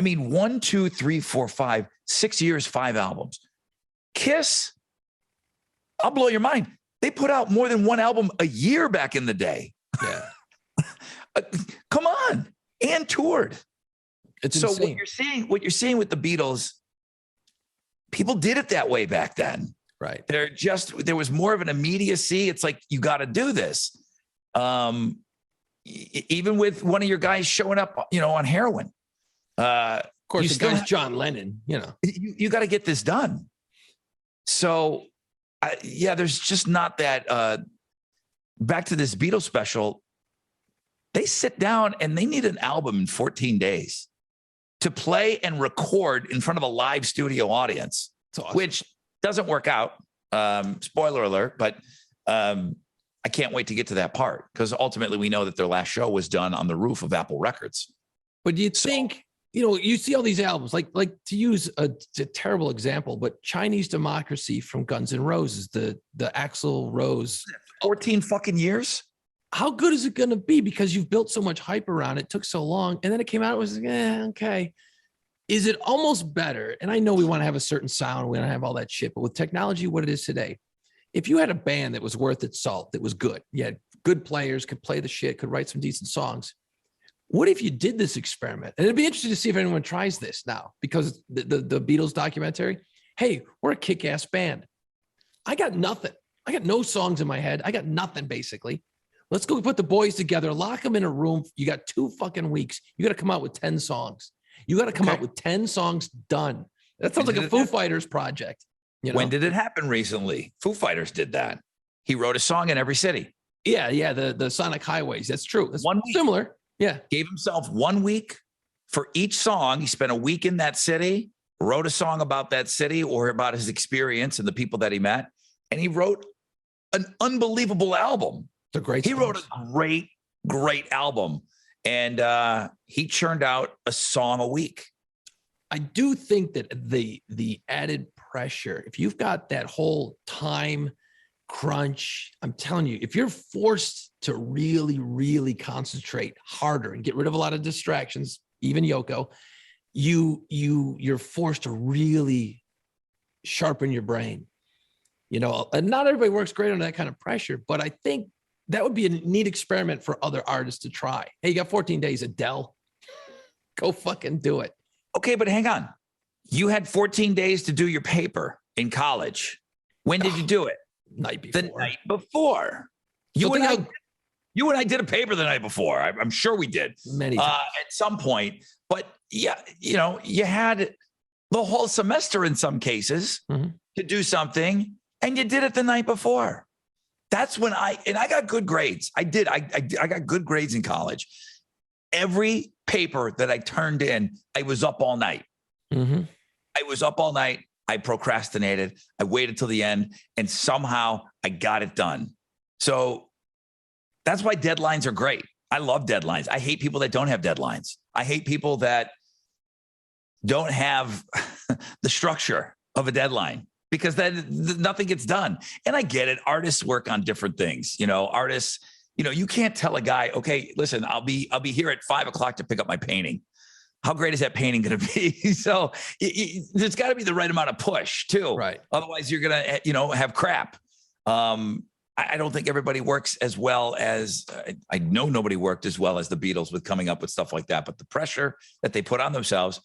1, 2, 3, 4, 5, 6 years, 5 albums. Kiss, I'll blow your mind. They put out more than one album a year back in the day. Yeah. Come on. And toured. It's so insane. what you're seeing with the Beatles, people did it that way back then. Right. There was more of an immediacy. It's like, you got to do this. Even with one of your guys showing up, on heroin. Of course, the guy's have, John Lennon, You got to get this done. So, there's just not that. Back to this Beatles special, they sit down and they need an album in 14 days to play and record in front of a live studio audience, awesome. Which doesn't work out. Spoiler alert, but I can't wait to get to that part, because ultimately we know that their last show was done on the roof of Apple Records. But do you think, you see all these albums, like to use a terrible example, but Chinese Democracy from Guns N' Roses, the Axl Rose. 14 fucking years? How good is it going to be? Because you've built so much hype around it, took so long, and then it came out, it was okay. Is it almost better? And I know we want to have a certain sound, we don't have all that shit, but with technology, what it is today, if you had a band that was worth its salt, that was good, you had good players, could play the shit, could write some decent songs. What if you did this experiment? And it'd be interesting to see if anyone tries this now, because the Beatles documentary, hey, we're a kick-ass band. I got nothing. I got no songs in my head. I got nothing, basically. Let's go put the boys together, lock them in a room. You got 2 fucking weeks. You got to come out with 10 songs. You got to come out with 10 songs done. That sounds like a Foo Fighters project. When did it happen recently? Foo Fighters did that. He wrote a song in every city. Yeah. The Sonic Highways. That's true. That's 1 week. Similar. Yeah. Gave himself 1 week for each song. He spent a week in that city, wrote a song about that city or about his experience and the people that he met. And he wrote an unbelievable album. It's a great He wrote a great album. And he churned out a song a week. I do think that the added pressure, if you've got that whole time crunch, I'm telling you, if you're forced to really, really concentrate harder and get rid of a lot of distractions, even Yoko, you're forced to really sharpen your brain. And not everybody works great under that kind of pressure, but I think that would be a neat experiment for other artists to try. Hey, you got 14 days, Adele. Go fucking do it. Okay, but hang on. You had 14 days to do your paper in college. When did you do it? Night before. The night before. You and I did a paper the night before. I'm sure we did. Many times. At some point. But yeah, you had the whole semester in some cases to do something, and you did it the night before. That's when I got good grades. I got good grades in college. Every paper that I turned in, I was up all night. Mm-hmm. I was up all night. I procrastinated. I waited till the end, and somehow I got it done. So that's why deadlines are great. I love deadlines. I hate people that don't have deadlines. I hate people that don't have the structure of a deadline, because then nothing gets done. And I get it. Artists work on different things. Artists, you can't tell a guy, okay, listen, I'll be here at 5:00 to pick up my painting. How great is that painting going to be? So there's got to be the right amount of push too. Right. Otherwise you're going to, have crap. I don't think everybody works as well as I know nobody worked as well as the Beatles with coming up with stuff like that. But the pressure that they put on themselves,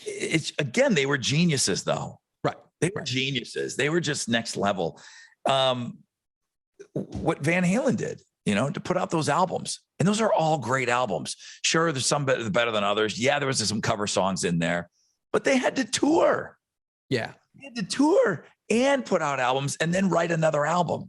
they were geniuses though. Right. They were geniuses. They were just next level. What Van Halen did, to put out those albums. And those are all great albums. Sure, there's some better than others. Yeah, there was some cover songs in there, but they had to tour. Yeah. They had to tour and put out albums and then write another album.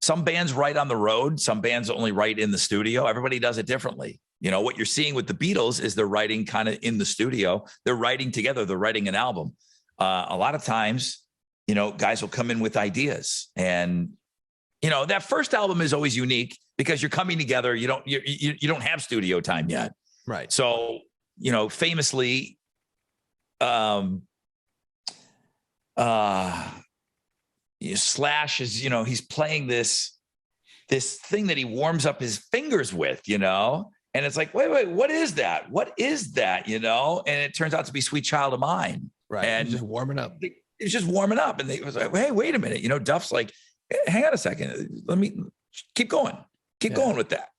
Some bands write on the road. Some bands only write in the studio. Everybody does it differently. What you're seeing with the Beatles is they're writing kind of in the studio. They're writing together. They're writing an album. A lot of times, guys will come in with ideas, and that first album is always unique because you're coming together. You don't have studio time yet. Right. So, famously, Slash is, he's playing this thing that he warms up his fingers with, and it's like, wait, what is that? What is that? And it turns out to be Sweet Child of Mine. Right. And just warming up. It's just warming up. And they was like, hey, wait a minute. Duff's like, hang on a second. Let me keep going. Keep going with that.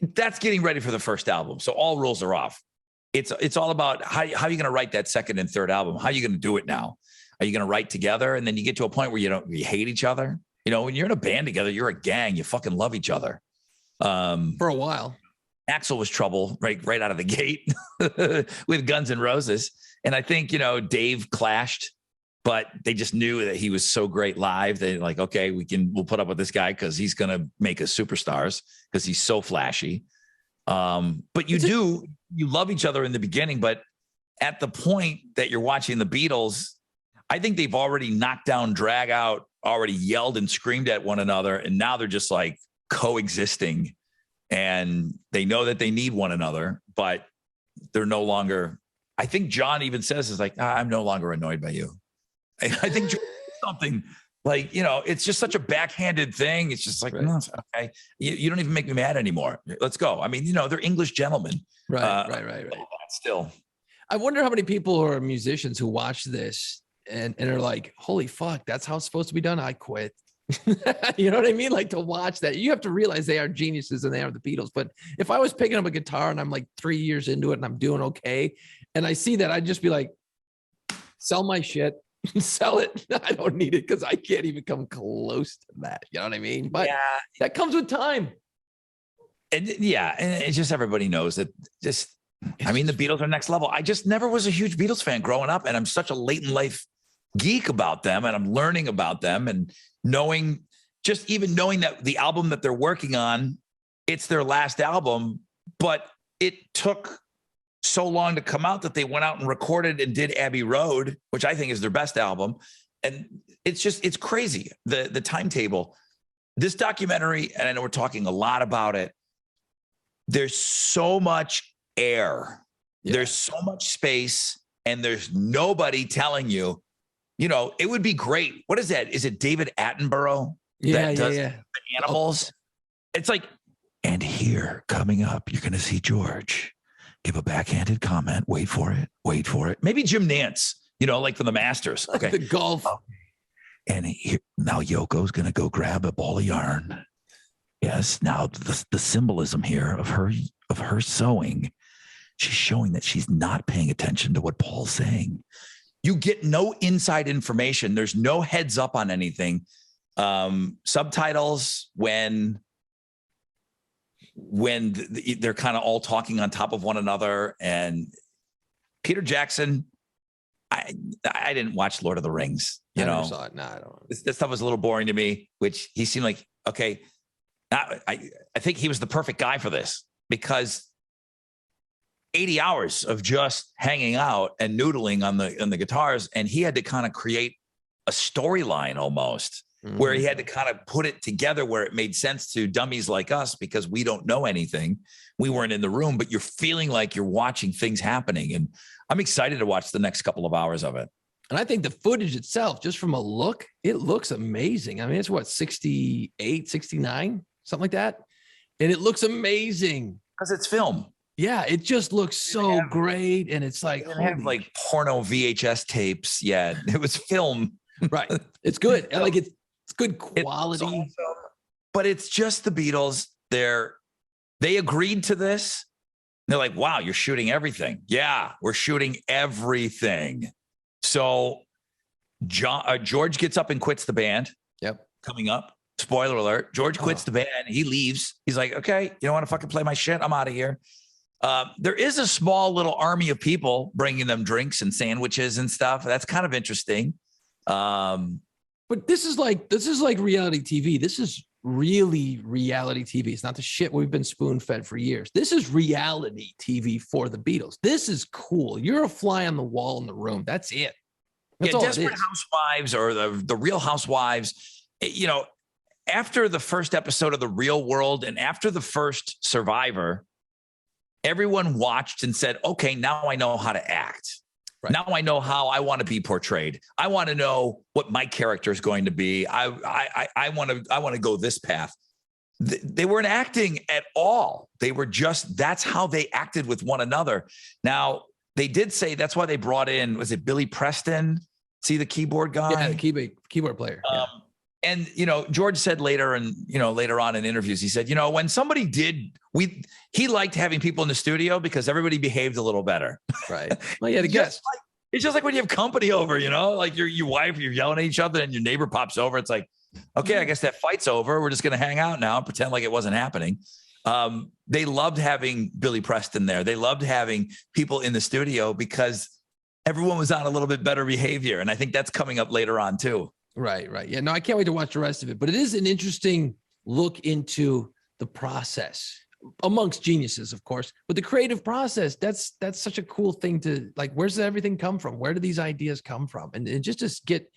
That's getting ready for the first album. So all rules are off. It's all about how you're going to write that second and third album. How are you going to do it now? Are you going to write together? And then you get to a point where you hate each other. You know, when you're in a band together, you're a gang. You fucking love each other. For a while. Axl was trouble right out of the gate with Guns N' Roses. And I think, Dave clashed, but they just knew that he was so great live. They like, okay, we'll put up with this guy because he's going to make us superstars because he's so flashy. But you love each other in the beginning, but at the point that you're watching the Beatles, I think they've already knocked down, drag out, already yelled and screamed at one another. And now they're just like coexisting, and they know that they need one another, but they're no longer. I think John even says is like, I'm no longer annoyed by you. I think something like, it's just such a backhanded thing. It's just like, right. No, it's okay. You don't even make me mad anymore. Let's go. I mean, they're English gentlemen. Right. Still. I wonder how many people are musicians who watch this and are like, holy fuck, that's how it's supposed to be done. I quit. You know what I mean? Like, to watch that, you have to realize they are geniuses and they are the Beatles. But if I was picking up a guitar and I'm like 3 years into it and I'm doing okay, and I see that, I'd just be like, sell my shit, sell it. I don't need it because I can't even come close to that. You know what I mean? But yeah, that comes with time. And it's just, everybody knows that the Beatles are next level. I just never was a huge Beatles fan growing up, and I'm such a late in life geek about them, and I'm learning about them and knowing that the album that they're working on, it's their last album, but it took so long to come out that they went out and recorded and did Abbey Road, which I think is their best album. And it's crazy. The timetable, this documentary, and I know we're talking a lot about it. There's so much air. Yeah. There's so much space, and there's nobody telling you, it would be great. What is that? Is it David Attenborough? Yeah. The animals. It's like, and here coming up, you're going to see George give a backhanded comment. Wait for it. Maybe Jim Nance, like from the Masters. Okay. The golf. And now Yoko's going to go grab a ball of yarn. Yes. Now the symbolism here of her sewing, she's showing that she's not paying attention to what Paul's saying. You get no inside information. There's no heads up on anything. Subtitles when they're kind of all talking on top of one another. And Peter Jackson, I didn't watch Lord of the Rings. I never saw it. No, I don't. This stuff was a little boring to me, which he seemed like, okay. I think he was the perfect guy for this, because 80 hours of just hanging out and noodling on the guitars. And he had to kind of create a storyline almost where he had to kind of put it together where it made sense to dummies like us, because we don't know anything. We weren't in the room, but you're feeling like you're watching things happening. And I'm excited to watch the next couple of hours of it. And I think the footage itself, just from a look, it looks amazing. I mean, it's what, 68, 69, something like that. And it looks amazing. Because it's film. Yeah, it just looks so great. And it's like, they didn't have like porno VHS tapes yet. It was film. Right. It's good. Like it's good quality. It's but it's just the Beatles. They agreed to this. They're like, wow, you're shooting everything. Yeah, we're shooting everything. So George gets up and quits the band. Yep. Coming up. Spoiler alert. George quits the band. He leaves. He's like, okay, you don't want to fucking play my shit? I'm out of here. There is a small little army of people bringing them drinks and sandwiches and stuff. That's kind of interesting. But this is like reality TV. This is really reality TV. It's not the shit we've been spoon fed for years. This is reality TV for the Beatles. This is cool. You're a fly on the wall in the room. That's it. That's all Desperate Housewives or the Real Housewives, after the first episode of The Real World and after the first Survivor, everyone watched and said, okay, now I know how to act. Right. Now I know how I want to be portrayed. I want to know what my character is going to be. I want to go this path. They weren't acting at all. They were just, that's how they acted with one another. Now, they did say that's why they brought in, was it Billy Preston? See the keyboard guy? Yeah, the keyboard player. Yeah. And, George said later on in interviews, he said, when somebody he liked having people in the studio because everybody behaved a little better. Right. Well, yeah, I guess. It's just like when you have company over, like your wife, you're yelling at each other and your neighbor pops over. It's like, okay, I guess that fight's over. We're just going to hang out now and pretend like it wasn't happening. They loved having Billy Preston there. They loved having people in the studio because everyone was on a little bit better behavior. And I think that's coming up later on too. Right. Yeah, no, I can't wait to watch the rest of it, but it is an interesting look into the process amongst geniuses, of course, but the creative process, that's such a cool thing to like, where's everything come from? Where do these ideas come from? And just to get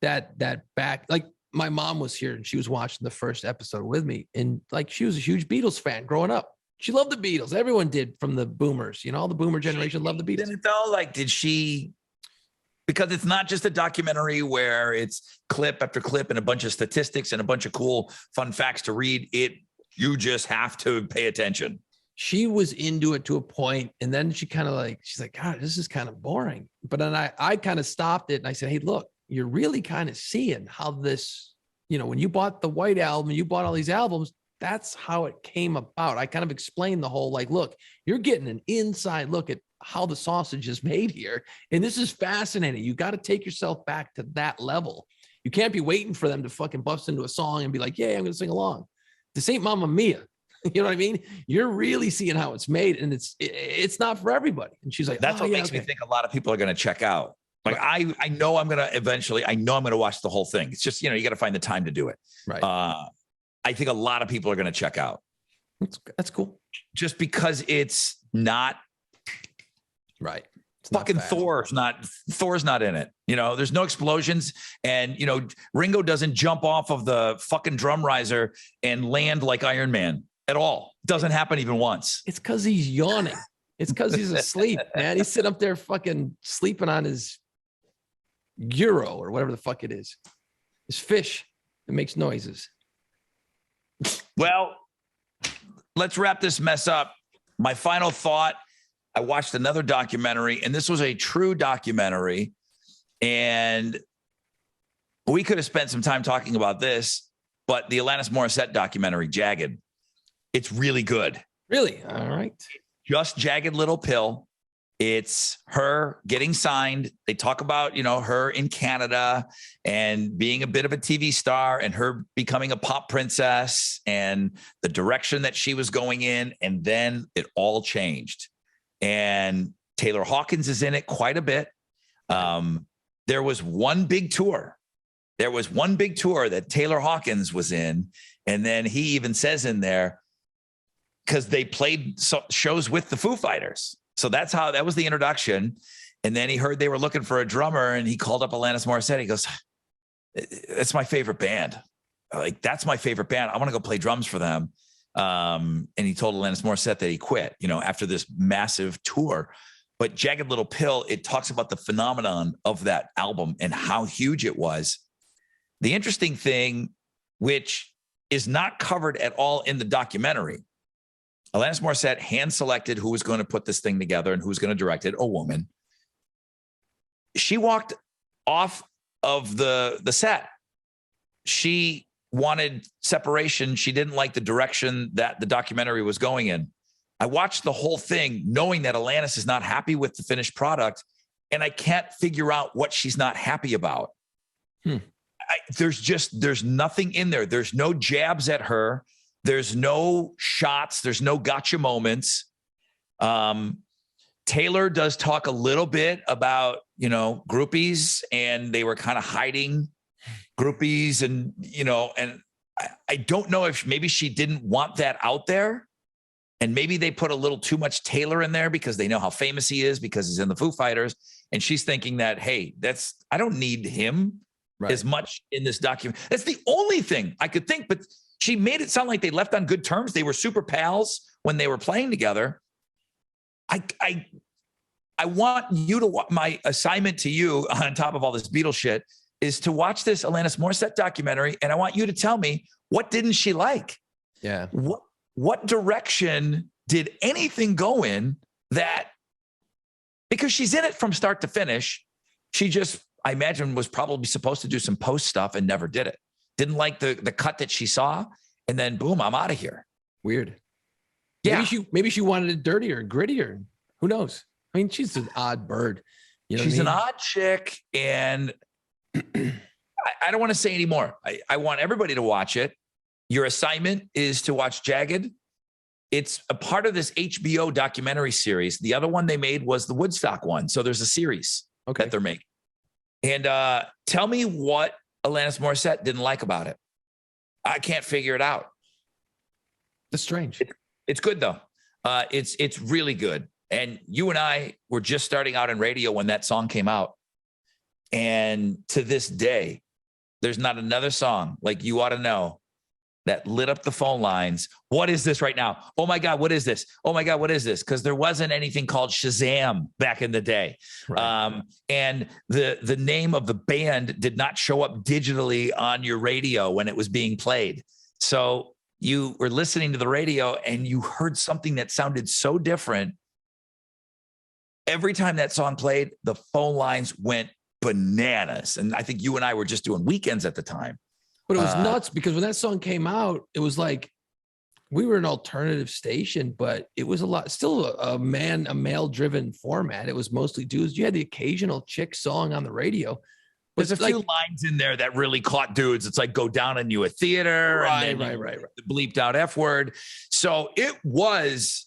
that back, like my mom was here and she was watching the first episode with me, and like, she was a huge Beatles fan growing up. She loved the Beatles. Everyone did, from the boomers, all the boomer generation loved the Beatles. Didn't it though? Like, did she, because it's not just a documentary where it's clip after clip and a bunch of statistics and a bunch of cool, fun facts to read. You just have to pay attention. She was into it to a point, and then she's like, God, this is kind of boring. But then I kind of stopped it and I said, hey, look, you're really kind of seeing how this, when you bought the White Album, you bought all these albums, that's how it came about. I kind of explained the whole, like, look, you're getting an inside look at how the sausage is made here. And this is fascinating. You got to take yourself back to that level. You can't be waiting for them to fucking bust into a song and be like, yeah, I'm going to sing along. This ain't Mamma Mia. You know what I mean? You're really seeing how it's made, and it's not for everybody. And she's like, that's what makes me think a lot of people are going to check out. Like, right. I know I'm going to watch the whole thing. It's just, you got to find the time to do it. Right. I think a lot of people are going to check out. That's cool. Just because it's not right. Fucking Thor's not in it. There's no explosions, and Ringo doesn't jump off of the fucking drum riser and land like Iron Man at all. Doesn't happen even once. It's because he's yawning. It's because he's asleep, man. He's sitting up there fucking sleeping on his gyro or whatever the fuck it is. His fish that makes noises. Well, let's wrap this mess up. My final thought. I watched another documentary, and this was a true documentary. And we could have spent some time talking about this, but the Alanis Morissette documentary, Jagged, it's really good. Really? All right. Just Jagged Little Pill. It's her getting signed. They talk about, her in Canada and being a bit of a TV star and her becoming a pop princess and the direction that she was going in. And then it all changed. And Taylor Hawkins is in it quite a bit. There was one big tour. That Taylor Hawkins was in. And then he even says in there, because they played shows with the Foo Fighters. So that was the introduction. And then he heard they were looking for a drummer, and he called up Alanis Morissette. He goes, that's my favorite band. Like, that's my favorite band. I want to go play drums for them. And he told Alanis Morissette that he quit, after this massive tour. But Jagged Little Pill, it talks about the phenomenon of that album and how huge it was. The interesting thing, which is not covered at all in the documentary, Alanis Morissette hand-selected who was going to put this thing together and who was going to direct it, a woman. She walked off of the set. She wanted separation. She didn't like the direction that the documentary was going in. I watched the whole thing knowing that Alanis is not happy with the finished product, and I can't figure out what she's not happy about. There's nothing in there. There's no jabs at her. There's no shots. There's no gotcha moments. Taylor does talk a little bit about, groupies, and they were kind of hiding groupies, and, and I don't know if maybe she didn't want that out there, and maybe they put a little too much Taylor in there because they know how famous he is because he's in the Foo Fighters. And she's thinking that, hey, I don't need him as much in this document. That's the only thing I could think, but she made it sound like they left on good terms. They were super pals when they were playing together. I want you to my assignment to you on top of all this Beatles shit is to watch this Alanis Morissette documentary. And I want you to tell me, what didn't she like? Yeah. What direction did anything go in that, because she's in it from start to finish. She just, I imagine, was probably supposed to do some post stuff and never did it. Didn't like the cut that she saw, and then boom, I'm out of here. Weird. Yeah. Maybe she wanted it dirtier, grittier. Who knows? I mean, she's an odd bird. You know She's what I an mean? odd chick, and I don't want to say anymore. I want everybody to watch it. Your assignment is to watch Jagged. It's a part of this HBO documentary series. The other one they made was the Woodstock one. So there's a series that they're making. And tell me what Alanis Morissette didn't like about it. I can't figure it out. That's strange. It's good though. It's really good. And you and I were just starting out in radio when that song came out. And to this day, there's not another song like You Ought to Know that lit up the phone lines. What is this right now? Oh my God, what is this? Oh my God, what is this? Because there wasn't anything called Shazam back in the day. Right. And the name of the band did not show up digitally on your radio when it was being played. So you were listening to the radio and you heard something that sounded so different. Every time that song played, the phone lines went bananas. And I think you and I were just doing weekends at the time. But it was nuts because when that song came out, it was like we were an alternative station, but it was still a male driven format. It was mostly dudes. You had the occasional chick song on the radio. There's a few lines in there that really caught dudes. It's like Go Down on You a Theater. Right. The bleeped out F word. So it was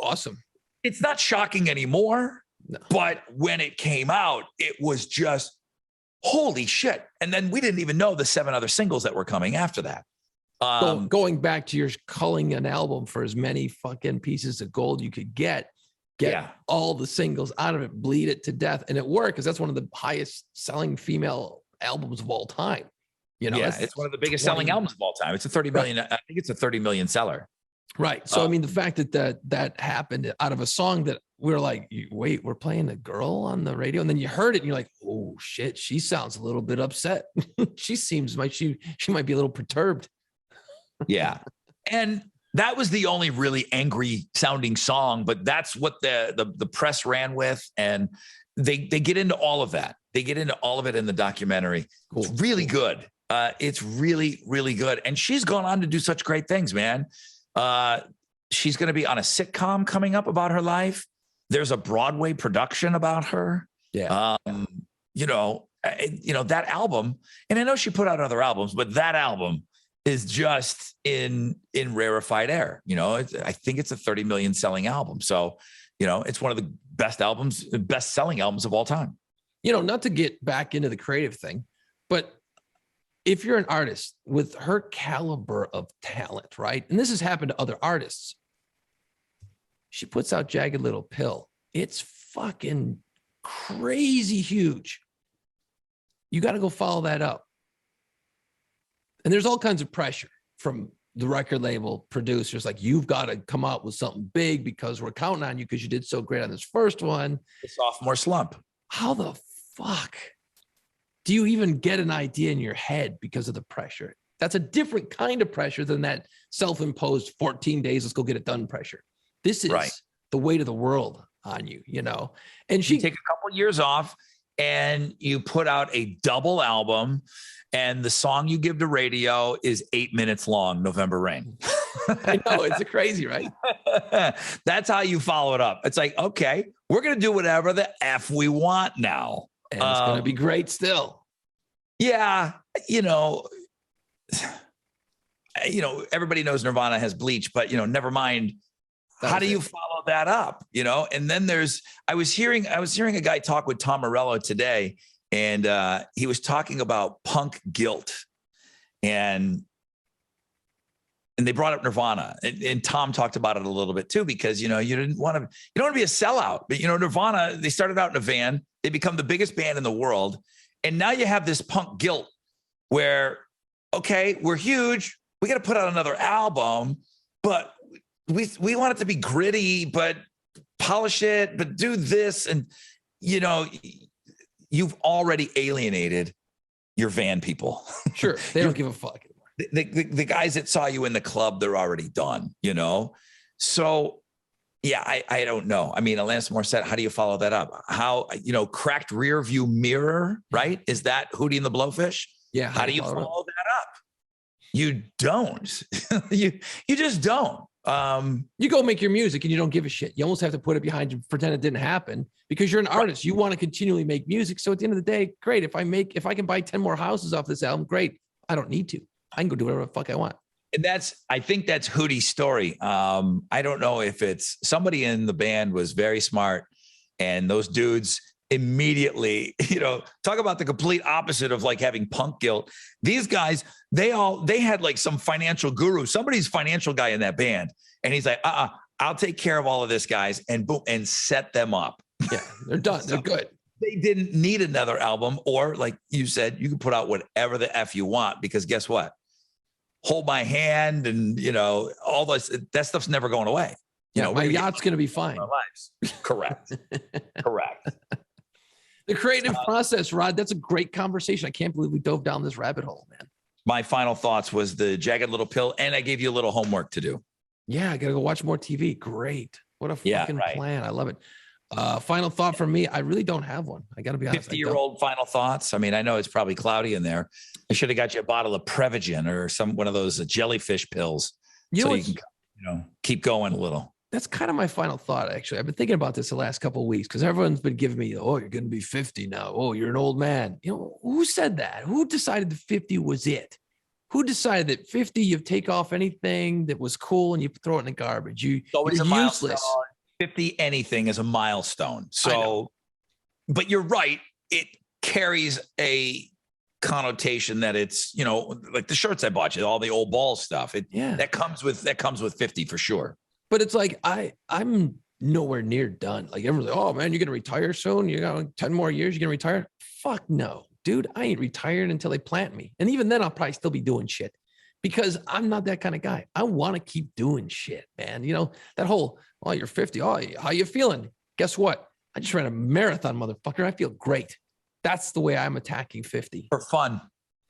awesome. It's not shocking anymore, but when it came out, it was just holy shit. And then we didn't even know the 7 other singles that were coming after that. Going back to your culling an album for as many fucking pieces of gold you could get all the singles out of it, bleed it to death. And it worked because that's one of the highest selling female albums of all time. You know, it's one of the biggest selling albums of all time. It's a 30 million. I think it's a 30 million seller. Right. So, I mean, the fact that happened out of a song that we were like, wait, we're playing a girl on the radio. And then you heard it and you're like, oh shit, she sounds a little bit upset. She seems like she might be a little perturbed. Yeah. And that was the only really angry sounding song, but that's what the press ran with. And they get into all of that. They get into all of it in the documentary. Cool. It's really good. It's really, really good. And she's gone on to do such great things, man. She's going to be on a sitcom coming up about her life. There's a Broadway production about her. Yeah. That album, and I know she put out other albums, but that album is just in rarefied air. I think it's a 30 million selling album. So, it's one of the best selling albums of all time. Not to get back into the creative thing, but if you're an artist with her caliber of talent, right? And this has happened to other artists. She puts out Jagged Little Pill. It's fucking crazy huge. You got to go follow that up. And there's all kinds of pressure from the record label producers. Like, you've got to come out with something big because we're counting on you because you did so great on this first one. The sophomore slump. How the fuck do you even get an idea in your head because of the pressure? That's a different kind of pressure than that self-imposed 14 days, let's go get it done pressure. This is the weight of the world on you, And you take a couple years off and you put out a double album, and the song you give to radio is 8 minutes long, November Rain. I know, it's crazy, right? That's how you follow it up. It's like, okay, we're going to do whatever the F we want now. And it's going to be great still. Yeah. Everybody knows Nirvana has Bleach, but, never mind. How do you follow that up? And then I was hearing a guy talk with Tom Morello today, and he was talking about punk guilt, and they brought up Nirvana, and Tom talked about it a little bit too, because, you don't want to be a sellout, but, Nirvana, they started out in a van, they become the biggest band in the world. And now you have this punk guilt where, okay, we're huge. We got to put out another album, but we want it to be gritty, but polish it, but do this. And, you've already alienated your van people. Sure. They don't give a fuck anymore. The guys that saw you in the club, they're already done, So, yeah, I don't know. I mean, Alanis Morissette, how do you follow that up? How, cracked rear view mirror, right? Is that Hootie and the Blowfish? Yeah. How do you follow that up? You don't. you just don't. You go make your music and you don't give a shit. You almost have to put it behind you, pretend it didn't happen because you're an artist. You want to continually make music. So at the end of the day, great. If I can buy 10 more houses off this album, great. I don't need to. I can go do whatever the fuck I want. And I think that's Hootie's story. I don't know if it's somebody in the band was very smart and those dudes immediately, talk about the complete opposite of like having punk guilt. These guys, they had like some financial guru, somebody's financial guy in that band. And he's like, I'll take care of all of this, guys, and boom, and set them up. Yeah, they're done. They're good. They didn't need another album, or like you said, you can put out whatever the F you want, because guess what? Hold My Hand and, all this, that stuff's never going away. Yeah, my yacht's going to be fine. Our lives. Correct. Correct. The creative process, Rod, that's a great conversation. I can't believe we dove down this rabbit hole, man. My final thoughts was the Jagged Little Pill, and I gave you a little homework to do. Yeah, I got to go watch more TV. Great. What a fucking plan. I love it. Final thought from me. I really don't have one. I got to be honest. 50-year-old final thoughts. I mean, I know it's probably cloudy in there. I should have got you a bottle of Prevagen or one of those jellyfish pills. You can, keep going a little. That's kind of my final thought, actually. I've been thinking about this the last couple of weeks because everyone's been giving me, oh, you're going to be 50 now. Oh, you're an old man. Who said that? Who decided that 50 was it? Who decided that 50, you take off anything that was cool and you throw it in the garbage? You're useless. 50 anything is a milestone. So, but you're right. It carries a connotation that it's, like the shirts I bought you, all the old ball stuff. That comes with 50 for sure. But it's like, I'm nowhere near done. Like everyone's like, oh man, you're going to retire soon. You got 10 more years. You're going to retire. Fuck no, dude. I ain't retired until they plant me. And even then I'll probably still be doing shit because I'm not that kind of guy. I want to keep doing shit, man. That whole, oh, you're 50. Oh, how you feeling? Guess what? I just ran a marathon, motherfucker. I feel great. That's the way I'm attacking 50. For fun.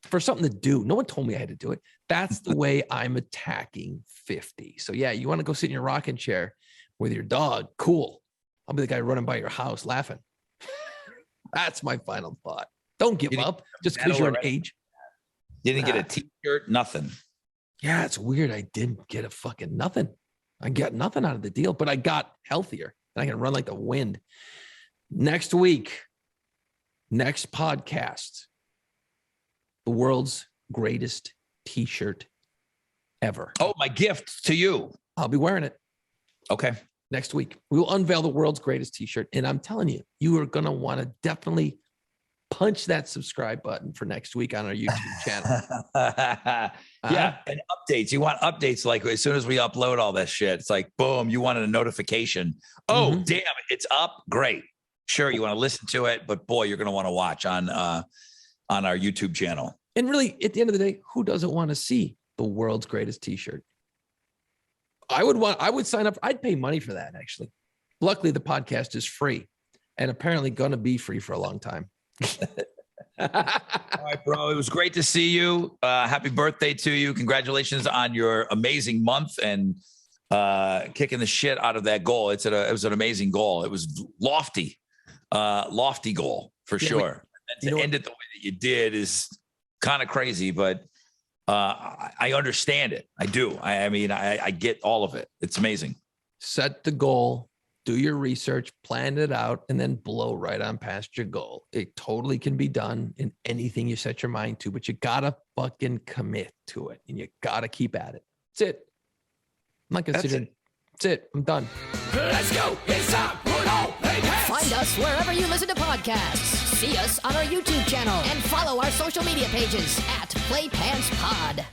For something to do. No one told me I had to do it. That's the way I'm attacking 50. So yeah, you want to go sit in your rocking chair with your dog? Cool. I'll be the guy running by your house laughing. That's my final thought. Don't give up just because you're an age. You didn't get a t-shirt, nothing. Yeah, it's weird. I didn't get a fucking nothing. I got nothing out of the deal, but I got healthier and I can run like the wind. Next week, next podcast, the world's greatest t-shirt ever. Oh, my gift to you. I'll be wearing it. Okay. Next week, we will unveil the world's greatest t-shirt. And I'm telling you, you are going to want to definitely punch that subscribe button for next week on our YouTube channel. Yeah. And updates. You want updates like as soon as we upload all this shit, it's like, boom, you wanted a notification. Oh, damn it. It's up. Great. Sure. You want to listen to it, but boy, you're going to want to watch on our YouTube channel. And really, at the end of the day, who doesn't want to see the world's greatest t-shirt? I would sign up. I'd pay money for that, actually. Luckily, the podcast is free and apparently going to be free for a long time. All right, bro. It was great to see you. Happy birthday to you. Congratulations on your amazing month and kicking the shit out of that goal. It was an amazing goal. It was lofty goal for sure. And to end it the way that you did is kind of crazy, but I understand it. I do. I mean, I get all of it. It's amazing. Set the goal, do your research, plan it out, and then blow right on past your goal. It totally can be done in anything you set your mind to, but you gotta fucking commit to it and you gotta keep at it. That's it. I'm not gonna sit in. That's it. I'm done. Let's go. It's time. Put on pants. Find us wherever you listen to podcasts. See us on our YouTube channel and follow our social media pages at PlayPantsPod.